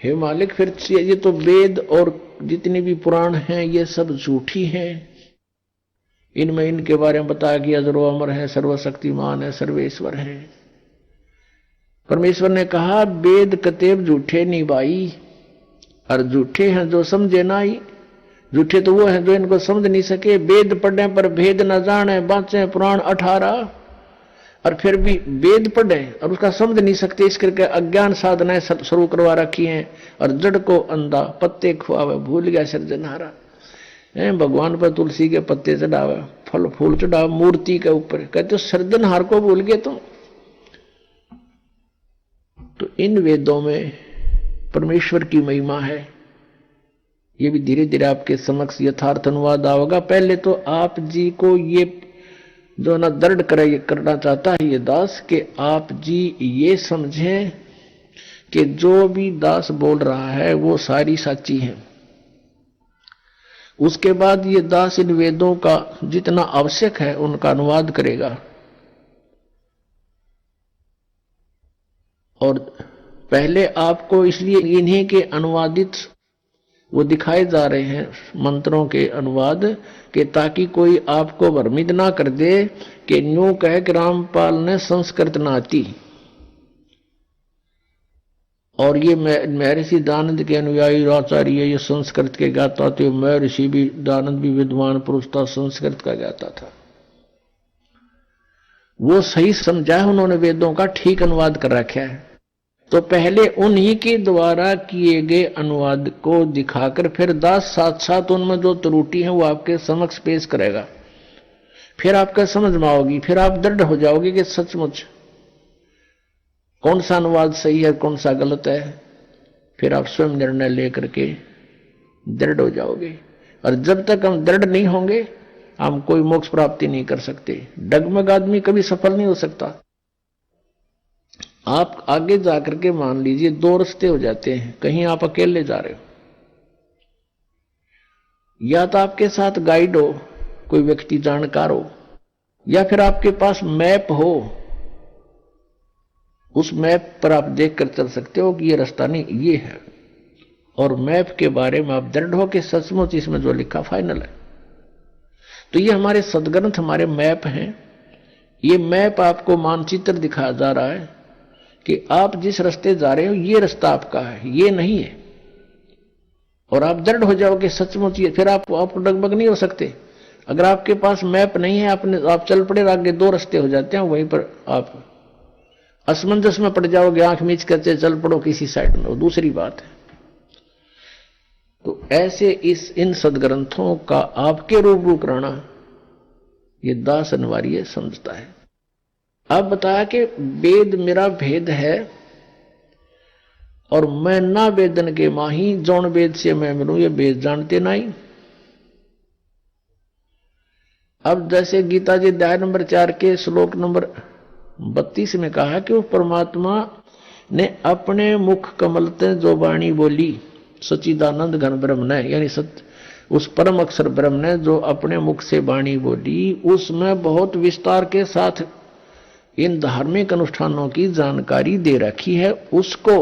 B: हे मालिक, फिर ये तो वेद और जितने भी पुराण हैं ये सब झूठी हैं। इनमें इनके बारे में बताया कि अजरो अमर है, सर्वशक्तिमान है, सर्वेश्वर है। परमेश्वर ने कहा वेद कतेब झूठे नहीं भाई, और झूठे हैं जो समझे ना ही। झूठे तो वो हैं जो इनको समझ नहीं सके। वेद पढ़ने पर भेद न जाने, बाँचे पुराण 18, और फिर भी वेद पढ़े और उसका समझ नहीं सकते। इस करके अज्ञान साधनाएं शुरू करवा रखी हैं। और जड़ को अंधा पत्ते खुआवे, भूल गया सृजनहारा। भगवान पर तुलसी के पत्ते चढ़ावे, फल फूल चढ़ावे मूर्ति के ऊपर, कहते सृजनहार को भूल गए तुम। तो इन वेदों में परमेश्वर की महिमा है। ये भी धीरे धीरे आपके समक्ष यथार्थ अनुवाद आओगा। पहले तो आप जी को ये जो ना दृढ़ करना चाहता है ये दास, कि आप जी ये समझें कि जो भी दास बोल रहा है वो सारी सच्ची है। उसके बाद ये दास इन वेदों का जितना आवश्यक है उनका अनुवाद करेगा। और पहले आपको इसलिए इन्हीं के अनुवादित वो दिखाए जा रहे हैं मंत्रों के अनुवाद, कि ताकि कोई आपको भ्रमित ना कर दे कि न्यू कहे कि रामपाल ने संस्कृत ना आती। और ये महर्षि दानंद के अनुयायी आचार्य ये संस्कृत के गाता थे। महर्षि भी दानंद भी विद्वान पुरुष था, संस्कृत का गाता था। वो सही समझा है उन्होंने, वेदों का ठीक अनुवाद कर रखा है। तो पहले उन्हीं के द्वारा किए गए अनुवाद को दिखाकर फिर दास साथ साथ उनमें जो त्रुटि है वो आपके समक्ष पेश करेगा। फिर आपका समझ में आओगी, फिर आप दृढ़ हो जाओगे कि सचमुच कौन सा अनुवाद सही है, कौन सा गलत है। फिर आप स्वयं निर्णय लेकर के दृढ़ हो जाओगे। और जब तक हम दृढ़ नहीं होंगे हम कोई मोक्ष प्राप्ति नहीं कर सकते। डगमग आदमी कभी सफल नहीं हो सकता। आप आगे जाकर के मान लीजिए दो रास्ते हो जाते हैं। कहीं आप अकेले जा रहे हो, या तो आपके साथ गाइड हो, कोई व्यक्ति जानकार हो, या फिर आपके पास मैप हो। उस मैप पर आप देखकर चल सकते हो कि ये रास्ता नहीं ये है, और मैप के बारे में आप दृढ़ हो कि सचमुच इसमें जो लिखा फाइनल है। तो ये हमारे सदग्रंथ हमारे मैप हैं। ये मैप आपको मानचित्र दिखाया जा रहा है कि आप जिस रास्ते जा रहे हो ये रास्ता आपका है, ये नहीं है। और आप दृढ़ हो जाओगे सचमुच ये, फिर आप डगमग नहीं हो सकते। अगर आपके पास मैप नहीं है, आप चल पड़े, आगे दो रास्ते हो जाते हैं, वहीं पर आप असमंजस में पड़ जाओगे, आंख मीच करते चल पड़ो किसी साइड में, वो दूसरी बात है। तो ऐसे इन सदग्रंथों का आपके रूबरू कराना ये दास अनिवार्य समझता है। अब बताया कि वेद मेरा भेद है और मैं ना वेदन के माही, जौन वेद से मैं मिलूं ये वेद जानते नहीं। अब जैसे गीता जी अध्याय नंबर 4 के श्लोक नंबर 32 में कहा कि वो परमात्मा ने अपने मुख कमल से जो वाणी बोली, सच्चिदानंद घन ब्रह्म ने, यानी उस परम अक्षर ब्रह्म ने जो अपने मुख से वाणी बोली, उसमें बहुत विस्तार के साथ इन धार्मिक अनुष्ठानों की जानकारी दे रखी है। उसको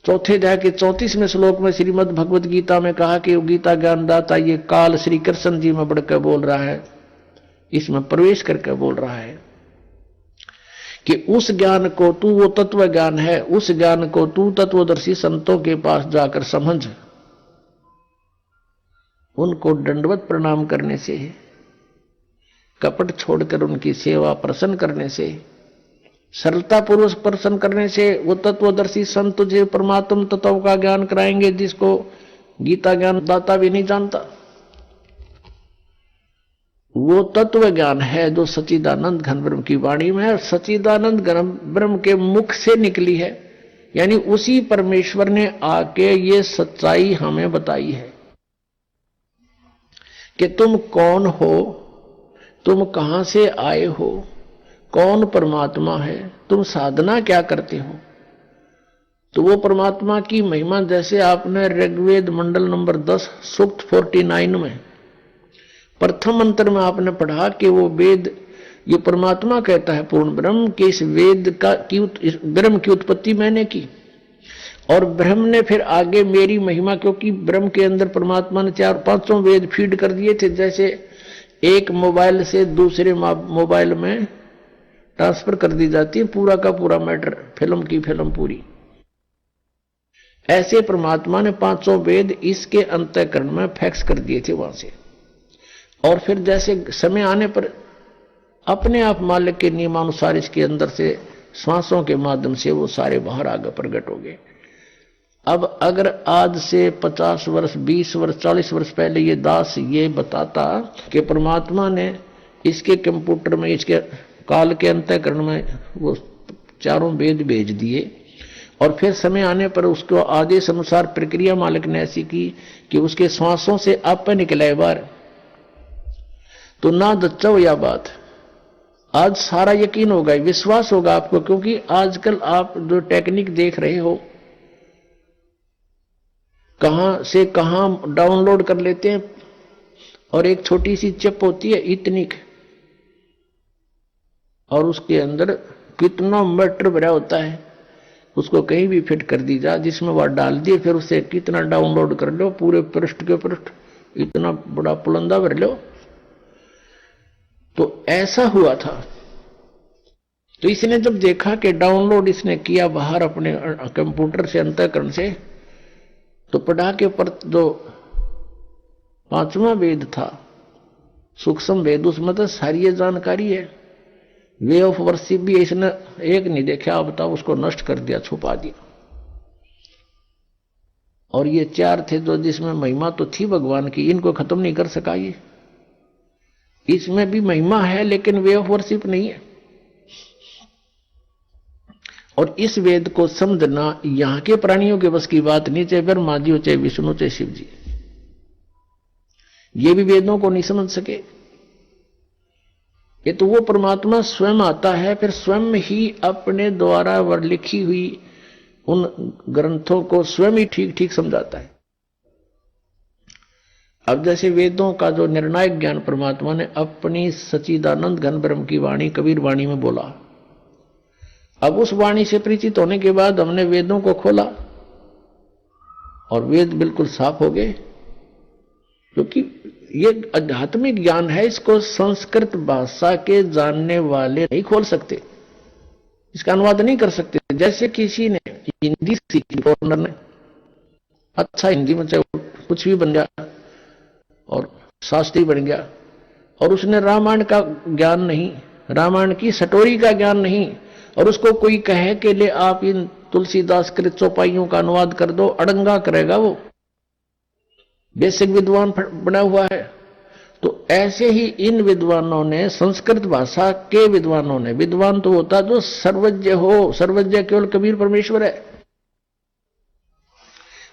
B: चौथे अध्याय के 34वें श्लोक में श्रीमद् भगवत गीता में कहा कि गीता ज्ञानदाता ये काल श्री कृष्ण जी में बढ़कर बोल रहा है, इसमें प्रवेश करके बोल रहा है कि उस ज्ञान को तू, वो तत्व ज्ञान है, उस ज्ञान को तू तत्वदर्शी संतों के पास जाकर समझ। उनको दंडवत प्रणाम करने से, कपट छोड़कर उनकी सेवा प्रसन्न करने से, सरलता पूर्वक प्रसन्न करने से वो तत्वदर्शी संत तुझे परमात्म तत्व का ज्ञान कराएंगे जिसको गीता ज्ञान दाता भी नहीं जानता। वो तत्व ज्ञान है जो सच्चिदानंद घन ब्रह्म की वाणी में है, और सच्चिदानंद घन ब्रह्म के मुख से निकली है। यानी उसी परमेश्वर ने आके ये सच्चाई हमें बताई है कि तुम कौन हो, तुम कहां से आए हो, कौन परमात्मा है, तुम साधना क्या करते हो। तो वो परमात्मा की महिमा जैसे आपने ऋग्वेद मंडल नंबर 10 सूक्त 49 में प्रथम मंत्र में आपने पढ़ा कि वो वेद, ये परमात्मा कहता है पूर्ण ब्रह्म कि इस वेद का ब्रह्म की उत्पत्ति मैंने की, और ब्रह्म ने फिर आगे मेरी महिमा, क्योंकि ब्रह्म के अंदर परमात्मा ने 4-5 वेद फीड कर दिए थे, जैसे एक मोबाइल से दूसरे मोबाइल में ट्रांसफर कर दी जाती है पूरा का पूरा मैटर, फिल्म की फिल्म पूरी। ऐसे परमात्मा ने 500 वेद इसके अंतःकरण में फैक्स कर दिए थे वहां से, और फिर जैसे समय आने पर अपने आप मालिक के नियमानुसार इसके अंदर से श्वासों के माध्यम से वो सारे बाहर आगे प्रकट हो गए। अब अगर आज से 50 वर्ष, 20 वर्ष, 40 वर्ष पहले ये दास ये बताता कि परमात्मा ने इसके कंप्यूटर में, इसके काल के अंतःकरण में वो 4 वेद भेज दिए, और फिर समय आने पर उसको आदेश अनुसार प्रक्रिया मालिक ने ऐसी की कि उसके श्वासों से आप निकले बाहर, तो ना दच्चो या बात। आज सारा यकीन होगा, विश्वास होगा आपको, क्योंकि आजकल आप जो टेक्निक देख रहे हो कहां से कहां डाउनलोड कर लेते हैं, और एक छोटी सी चिप होती है इतनी, और उसके अंदर कितना मैटर भरा होता है, उसको कहीं भी फिट कर दी जा, जिसमें वह डाल दिए, फिर उसे कितना डाउनलोड कर लो, पूरे पृष्ठ के पृष्ठ इतना बड़ा पुलंदा भर लो। तो ऐसा हुआ था। तो इसने जब देखा कि डाउनलोड इसने किया बाहर अपने कंप्यूटर से, अंतःकरण से, तो पढ़ा के पर जो 5वां वेद था सूक्ष्म वेद, उसमें तो सारी ये जानकारी है। वे ऑफ वर्शिप भी इसने एक नहीं देखा, आप बताओ, उसको नष्ट कर दिया, छुपा दिया। और ये 4 थे जो जिसमें महिमा तो थी भगवान की, इनको खत्म नहीं कर सका ये। इसमें भी महिमा है लेकिन वे ऑफ वर्शिप नहीं है। और इस वेद को समझना यहां के प्राणियों के बस की बात नहीं, चाहे ब्रह्मा जी हो, चाहे विष्णु, चाहे शिव जी, ये भी वेदों को नहीं समझ सके। ये तो वो परमात्मा स्वयं आता है, फिर स्वयं ही अपने द्वारा लिखी हुई उन ग्रंथों को स्वयं ही ठीक ठीक समझाता है। अब जैसे वेदों का जो निर्णायक ज्ञान परमात्मा ने अपनी सच्चिदानंद घन ब्रह्म की वाणी कबीर वाणी में बोला, अब उस वाणी से परिचित होने के बाद हमने वेदों को खोला और वेद बिल्कुल साफ हो गए, क्योंकि ये आध्यात्मिक ज्ञान है, इसको संस्कृत भाषा के जानने वाले नहीं खोल सकते, इसका अनुवाद नहीं कर सकते। जैसे किसी ने हिंदी सीखी, फॉरनर ने अच्छा हिंदी में चाहे कुछ भी बन गया और शास्त्री बन गया, और उसने रामायण का ज्ञान नहीं, रामायण की सटोरी का ज्ञान नहीं, और उसको कोई कहे कि ले आप इन तुलसीदास कृत चौपाइयों का अनुवाद कर दो, अड़ंगा करेगा वो, बेसिक विद्वान बना हुआ है। तो ऐसे ही इन विद्वानों ने, संस्कृत भाषा के विद्वानों ने, विद्वान तो होता जो सर्वज्ञ हो, सर्वज्ञ केवल कबीर परमेश्वर है,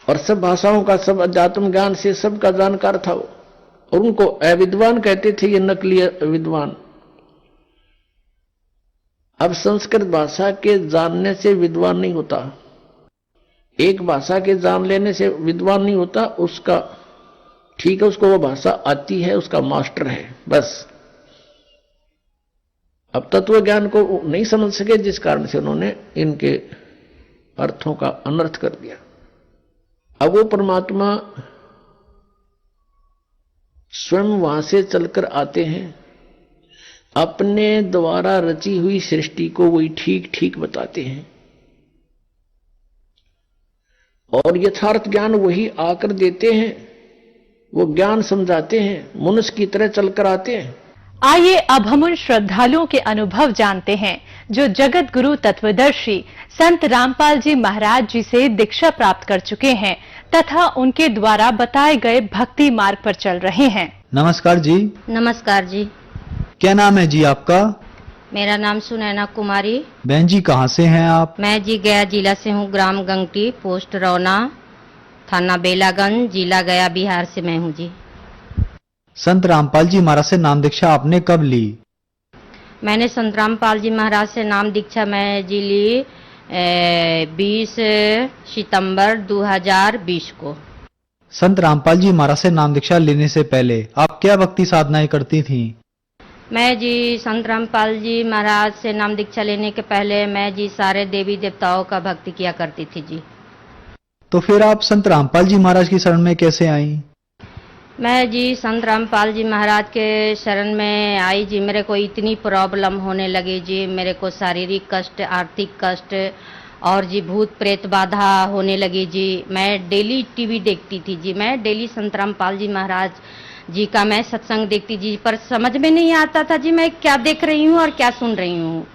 B: और सब भाषाओं का, सब अध्यात्म ज्ञान से सबका जानकार था वो, और उनको अविद्वान कहते थे, ये नकली विद्वान। अब संस्कृत भाषा के जानने से विद्वान नहीं होता, एक भाषा के जान लेने से विद्वान नहीं होता, उसका ठीक है, उसको वो भाषा आती है, उसका मास्टर है, बस। अब तत्व ज्ञान को नहीं समझ सके, जिस कारण से उन्होंने इनके अर्थों का अनर्थ कर दिया। अब वो परमात्मा स्वयं वहां से चलकर आते हैं, अपने द्वारा रची हुई सृष्टि को वही ठीक ठीक बताते हैं, और यथार्थ ज्ञान वही आकर देते हैं, वो ज्ञान समझाते हैं, मनुष्य की तरह चलकर आते हैं।
C: आइए अब हम उन श्रद्धालुओं के अनुभव जानते हैं जो जगत गुरु तत्वदर्शी संत रामपाल जी महाराज जी से दीक्षा प्राप्त कर चुके हैं तथा उनके द्वारा बताए गए भक्ति मार्ग पर चल रहे हैं।
D: नमस्कार जी।
E: नमस्कार जी।
D: क्या नाम है जी आपका? मेरा नाम सुनैना कुमारी।
E: बहन जी कहाँ से हैं आप?
D: मैं जी गया जिला से हूँ, ग्राम गंगटी, पोस्ट रौना, थाना बेलागंज, जिला गया, बिहार से मैं हूँ जी।
E: संत रामपाल जी महाराज से नाम दीक्षा आपने कब ली?
D: मैंने संत रामपाल जी महाराज से नाम दीक्षा मैं जी ली 20 सितंबर 2020 को।
E: संत रामपाल जी महाराज से नाम दीक्षा लेने से पहले आप क्या भक्ति साधनाएं करती थीं?
D: मैं जी संत रामपाल जी महाराज से नाम दीक्षा लेने के पहले मैं जी सारे देवी देवताओं का भक्ति किया करती थी जी।
E: तो फिर आप संत रामपाल जी महाराज की शरण में कैसे आईं?
D: मैं जी संत रामपाल जी महाराज के शरण में आई जी। मेरे को इतनी प्रॉब्लम होने लगी जी, मेरे को शारीरिक कष्ट, आर्थिक कष्ट और जी भूत प्रेत बाधा होने लगी जी। मैं डेली टीवी देखती थी जी, मैं डेली संत रामपाल जी महाराज जी का मैं सत्संग देखती जी, पर समझ में नहीं आता था जी मैं क्या देख रही हूँ और क्या सुन रही हूँ।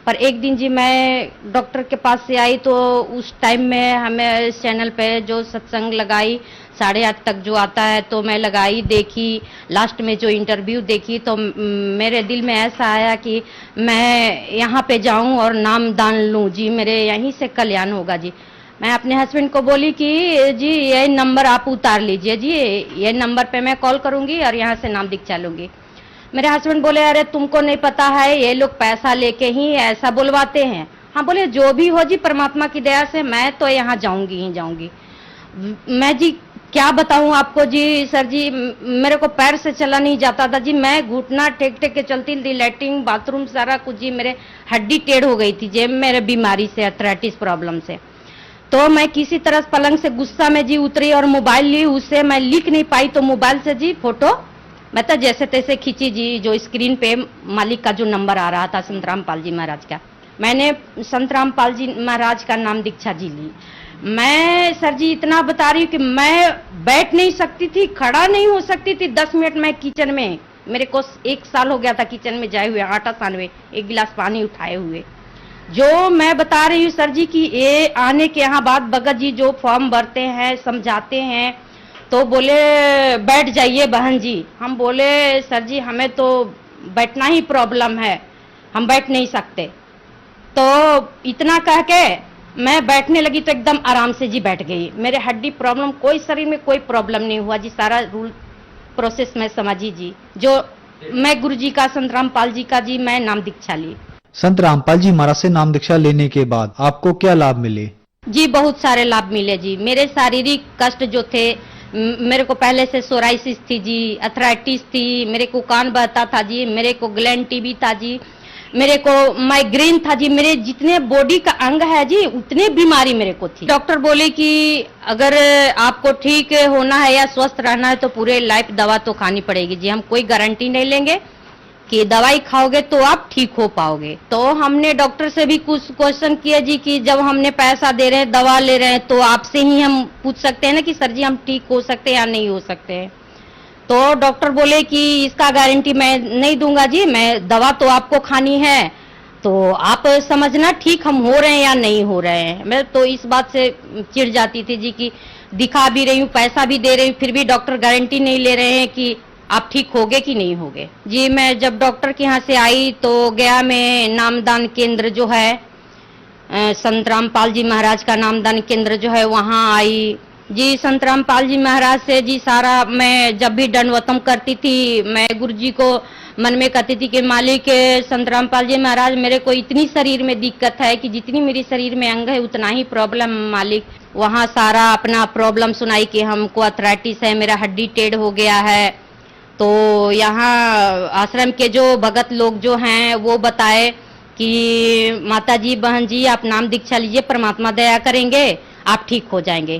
D: पर एक दिन जी मैं डॉक्टर के पास से आई तो उस टाइम में हमें चैनल पे जो सत्संग लगाई 8:30 तक जो आता है तो मैं लगाई, देखी, लास्ट में जो इंटरव्यू देखी तो मेरे दिल में ऐसा आया कि मैं यहाँ पे जाऊं और नाम दान लूं जी, मेरे यहीं से कल्याण होगा जी। मैं अपने हस्बैंड को बोली कि जी ये नंबर आप उतार लीजिए जी, ये नंबर पे मैं कॉल करूंगी और यहाँ से नाम दीक्षा लूंगी। मेरे हस्बैंड बोले अरे तुमको नहीं पता है, ये लोग पैसा लेके ही ऐसा बुलवाते हैं। हाँ बोले जो भी हो जी, परमात्मा की दया से मैं तो यहाँ जाऊंगी ही जाऊंगी। मैं जी क्या बताऊं आपको जी, सर जी मेरे को पैर से चला नहीं जाता था जी, मैं घुटना टेक टेक के चलती थी, लैट्रिन बाथरूम सारा कुछ जी, मेरे हड्डी टेढ़ हो गई थी जी मेरे बीमारी से, अर्थराइटिस प्रॉब्लम से। तो मैं किसी तरह पलंग से गुस्सा में जी उतरी और मोबाइल ली, उससे मैं लिख नहीं पाई तो मोबाइल से जी फोटो मैं तो जैसे तैसे खींची जी, जो स्क्रीन पे मालिक का जो नंबर आ रहा था संत रामपाल जी महाराज का, मैंने संत रामपाल जी महाराज का नाम दीक्षा जी ली। मैं सर जी इतना बता रही हूँ कि मैं बैठ नहीं सकती थी, खड़ा नहीं हो सकती थी 10 मिनट में किचन में। मेरे को 1 साल हो गया था किचन में जाए हुए, आटा सानवे, 1 गिलास पानी उठाए हुए। जो मैं बता रही हूँ सर जी कि ये आने के यहाँ बाद भगत जी जो फॉर्म भरते हैं, समझाते हैं, तो बोले बैठ जाइए बहन जी। हम बोले सर जी हमें तो बैठना ही प्रॉब्लम है, हम बैठ नहीं सकते। तो इतना कह के मैं बैठने लगी तो एकदम आराम से जी बैठ गई। मेरे हड्डी प्रॉब्लम, कोई शरीर में कोई प्रॉब्लम नहीं हुआ जी, सारा रूल प्रोसेस में समझी जी। जो मैं गुरु जी का, संत रामपाल जी का जी मैं नाम दीक्षा ली।
E: संत रामपाल जी महाराज से नाम दीक्षा लेने के बाद आपको क्या लाभ मिले?
D: जी बहुत सारे लाभ मिले जी। मेरे शारीरिक कष्ट जो थे, मेरे को पहले से सोराइसिस थी जी, अर्थराइटिस थी, मेरे को कान बहता था जी, मेरे को ग्लैंड टीबी था जी, मेरे को माइग्रेन था जी, मेरे जितने बॉडी का अंग है जी उतने बीमारी मेरे को थी। डॉक्टर बोले कि अगर आपको ठीक होना है या स्वस्थ रहना है तो पूरे लाइफ दवा तो खानी पड़ेगी जी, हम कोई गारंटी नहीं लेंगे कि दवाई खाओगे तो आप ठीक हो पाओगे। तो हमने डॉक्टर से भी कुछ क्वेश्चन किए जी कि जब हमने पैसा दे रहे हैं, दवा ले रहे हैं, तो आपसे ही हम पूछ सकते हैं ना कि सर जी हम ठीक हो सकते हैं या नहीं हो सकते हैं। तो डॉक्टर बोले कि इसका गारंटी मैं नहीं दूंगा जी, मैं दवा तो आपको खानी है, तो आप समझना ठीक हम हो रहे हैं या नहीं हो रहे हैं। मैं तो इस बात से चिढ़ जाती थी जी कि दिखा भी रही हूँ, पैसा भी दे रही हूँ, फिर भी डॉक्टर गारंटी नहीं ले रहे हैं कि आप ठीक होगे कि नहीं होगे। जी मैं जब डॉक्टर के यहाँ से आई तो गया में नामदान केंद्र जो है, संत रामपाल जी महाराज का नामदान केंद्र जो है, वहाँ आई जी। संत रामपाल जी महाराज से जी सारा मैं जब भी दंडवतम करती थी, मैं गुरु जी को मन में कहती थी कि मालिक संत रामपाल जी महाराज मेरे को इतनी शरीर में दिक्कत है कि जितनी मेरी शरीर में अंग है उतना ही प्रॉब्लम मालिक। वहाँ सारा अपना प्रॉब्लम सुनाई कि हमको अर्थराइटिस है, मेरा हड्डी टेढ़ हो गया है। तो यहाँ आश्रम के जो भगत लोग जो हैं वो बताए कि माता जी, बहन जी आप नाम दीक्षा लीजिए, परमात्मा दया करेंगे, आप ठीक हो जाएंगे।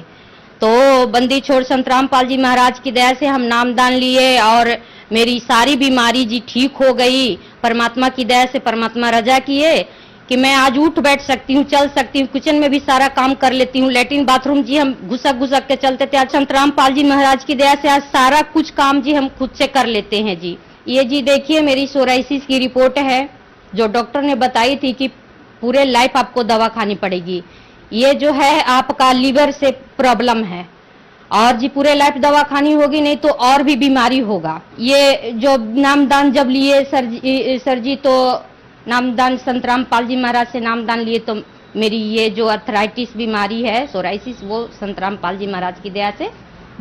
D: तो बंदी छोड़ संत रामपाल जी महाराज की दया से हम नामदान लिए और मेरी सारी बीमारी जी ठीक हो गई। परमात्मा की दया से परमात्मा रजा किए कि मैं आज उठ बैठ सकती हूँ, चल सकती हूँ, किचन में भी सारा काम कर लेती हूँ। लैट्रिन बाथरूम जी हम घुसक घुसक के चलते थे, आज संत रामपाल जी महाराज की दया से आज सारा कुछ काम जी हम खुद से कर लेते हैं जी। ये जी देखिए मेरी सोराइसिस की रिपोर्ट है, जो डॉक्टर ने बताई थी कि पूरे लाइफ आपको दवा खानी पड़ेगी। ये जो है आपका लीवर से प्रॉब्लम है और जी पूरे लाइफ दवा खानी होगी, नहीं तो और भी बीमारी होगा। ये जो नामदान जब लिए सर जी तो नामदान संत रामपाल जी महाराज से नामदान लिए तो मेरी ये जो अर्थराइटिस बीमारी है, सोराइसिस, वो संत रामपाल जी महाराज की दया से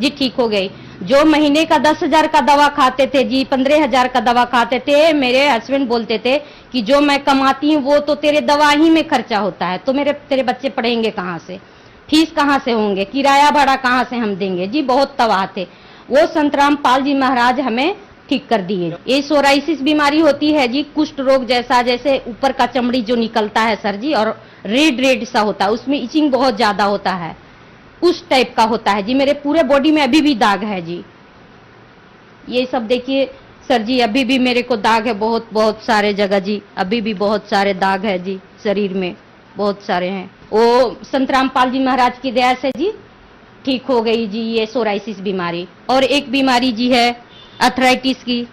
D: जी ठीक हो गई। जो महीने का 10,000 का दवा खाते थे जी, 15,000 का दवा खाते थे, मेरे हस्बैंड बोलते थे कि जो मैं कमाती हूँ वो तो तेरे दवा ही में खर्चा होता है, तो तेरे बच्चे पढ़ेंगे कहाँ से, फीस कहाँ से होंगे, किराया भाड़ा कहाँ से हम देंगे जी। बहुत तबाह थे। वो संत रामपाल जी महाराज हमें ठीक कर दिए। ये सोराइसिस बीमारी होती है जी, कुष्ठ रोग जैसा, जैसे ऊपर का चमड़ी जो निकलता है सर जी, और रेड सा होता है, उसमें इचिंग बहुत ज्यादा होता है, उस टाइप का होता है जी। मेरे पूरे बॉडी में अभी भी दाग है जी। ये सब देखिए सर जी, अभी भी मेरे को दाग है बहुत बहुत सारे जगह जी, अभी भी बहुत सारे दाग है जी, शरीर में बहुत सारे हैं। वो संत रामपाल जी महाराज की दया से जी ठीक हो गई जी ये सोराइसिस बीमारी। और एक बीमारी जी है अर्थराइटिस की,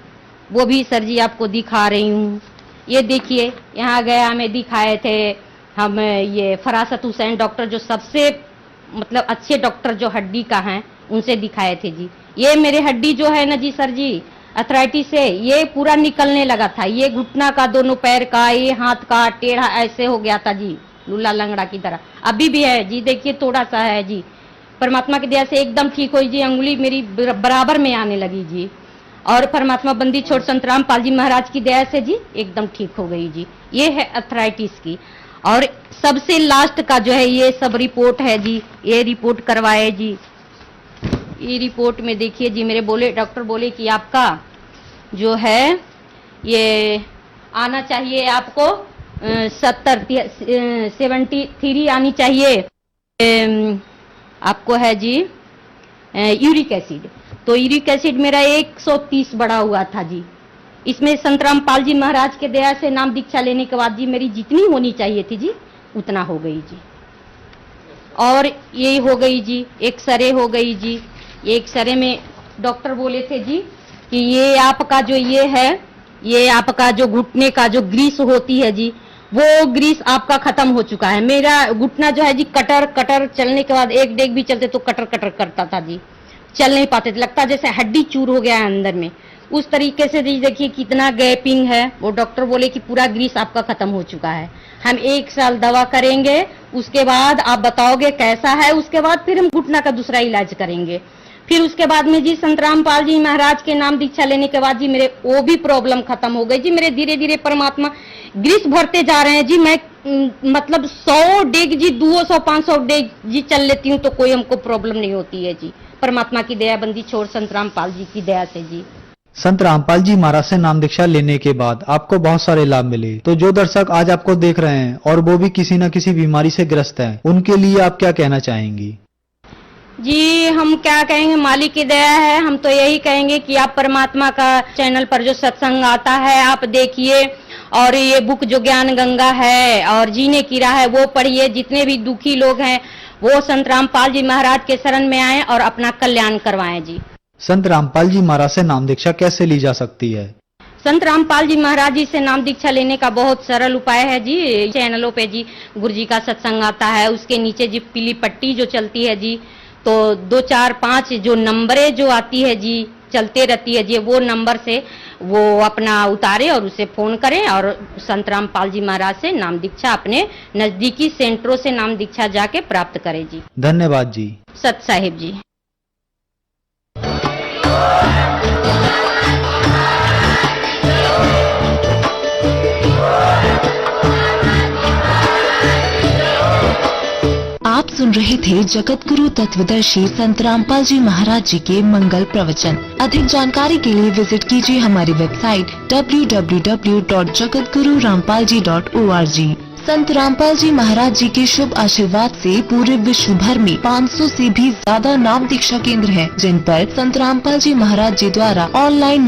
D: वो भी सर जी आपको दिखा रही हूँ। ये देखिए, यहाँ गया हमें दिखाए थे हम, ये फरासत हुसैन डॉक्टर, जो सबसे मतलब अच्छे डॉक्टर जो हड्डी का हैं, उनसे दिखाए थे जी। ये मेरे हड्डी जो है ना जी सर जी, अर्थराइटिस से ये पूरा निकलने लगा था। ये घुटना का, दोनों पैर का, ये हाथ का टेढ़ा ऐसे हो गया था जी, लूला लंगड़ा की तरह। अभी भी है जी, देखिए थोड़ा सा है जी। परमात्मा की दया से एकदम ठीक हुई जी, अंगुली मेरी बराबर में आने लगी जी। और परमात्मा बंदी छोड़ संत रामपाल जी महाराज की दया से जी एकदम ठीक हो गई जी। ये है अर्थराइटिस की। और सबसे लास्ट का जो है ये सब रिपोर्ट है जी, ये रिपोर्ट करवाए जी। ये रिपोर्ट में देखिए जी, मेरे डॉक्टर बोले कि आपका जो है ये आना चाहिए, आपको 73 आनी चाहिए आपको है जी यूरिक एसिड। तो यूरिक एसिड मेरा 130 बढ़ा हुआ था जी। इसमें संत रामपाल जी महाराज के दया से नाम दीक्षा लेने के बाद जी मेरी जितनी होनी चाहिए थी जी उतना हो गई जी। और ये हो गई जी, एक्सरे हो गई जी। ये एक्सरे में डॉक्टर बोले थे जी कि ये आपका जो ये है, ये आपका जो घुटने का जो ग्रीस होती है जी, वो ग्रीस आपका खत्म हो चुका है। मेरा घुटना जो है जी कटर चलने के बाद एक डेग भी चलते तो कटर करता था जी, चल नहीं पाते थे, लगता जैसे हड्डी चूर हो गया है अंदर में। उस तरीके से जी देखिए कितना गैपिंग है। वो डॉक्टर बोले कि पूरा ग्रीस आपका खत्म हो चुका है, हम 1 साल दवा करेंगे, उसके बाद आप बताओगे कैसा है, उसके बाद फिर हम घुटना का दूसरा इलाज करेंगे। फिर उसके बाद में जी संत रामपाल जी महाराज के नाम दीक्षा लेने के बाद जी मेरे वो भी प्रॉब्लम खत्म हो गई जी। मेरे धीरे धीरे परमात्मा ग्रीस भरते जा रहे हैं जी। मैं मतलब 100 डेग जी, 200-500 डेग जी चल लेती हूँ तो कोई हमको प्रॉब्लम नहीं होती है जी, परमात्मा की दया बंदी छोड़ संत रामपाल जी की दया से जी।
E: संत रामपाल जी महाराज से नाम दीक्षा लेने के बाद आपको बहुत सारे लाभ मिले, तो जो दर्शक आज आपको देख रहे हैं और वो भी किसी न किसी बीमारी से ग्रस्त हैं, उनके लिए आप क्या कहना चाहेंगी?
D: जी हम क्या कहेंगे, मालिक की दया है। हम तो यही कहेंगे कि आप परमात्मा का चैनल पर जो सत्संग आता है आप देखिए, और ये बुक जो ज्ञान गंगा है और जीने की राह है वो पढ़िए। जितने भी दुखी लोग हैं वो संत रामपाल जी महाराज के शरण में आए और अपना कल्याण करवाएं जी।
E: संत रामपाल जी महाराज से नाम दीक्षा कैसे ली जा सकती है?
D: संत रामपाल जी महाराज जी से नाम दीक्षा लेने का बहुत सरल उपाय है जी। चैनलों पे जी गुरु जी का सत्संग आता है, उसके नीचे जी पीली पट्टी जो चलती है जी, तो 2, 4, 5 जो नंबरें जो आती है जी, चलते रहती है जी, वो नंबर से वो अपना उतारे और उसे फोन करें और संत रामपाल जी महाराज से नाम दीक्षा अपने नजदीकी सेंटरों से नाम दीक्षा जाके प्राप्त करें जी।
E: धन्यवाद जी।
D: सत साहिब जी।
F: आप सुन रहे थे जगत गुरु तत्वदर्शी संत रामपाल जी महाराज जी के मंगल प्रवचन। अधिक जानकारी के लिए विजिट कीजिए हमारी वेबसाइट www.jagatgururampalji.org। संत रामपाल जी महाराज जी के शुभ आशीर्वाद से पूरे विश्व भर में 500 से भी ज्यादा नाम दीक्षा केंद्र हैं, जिन पर संत रामपाल जी महाराज जी द्वारा ऑनलाइन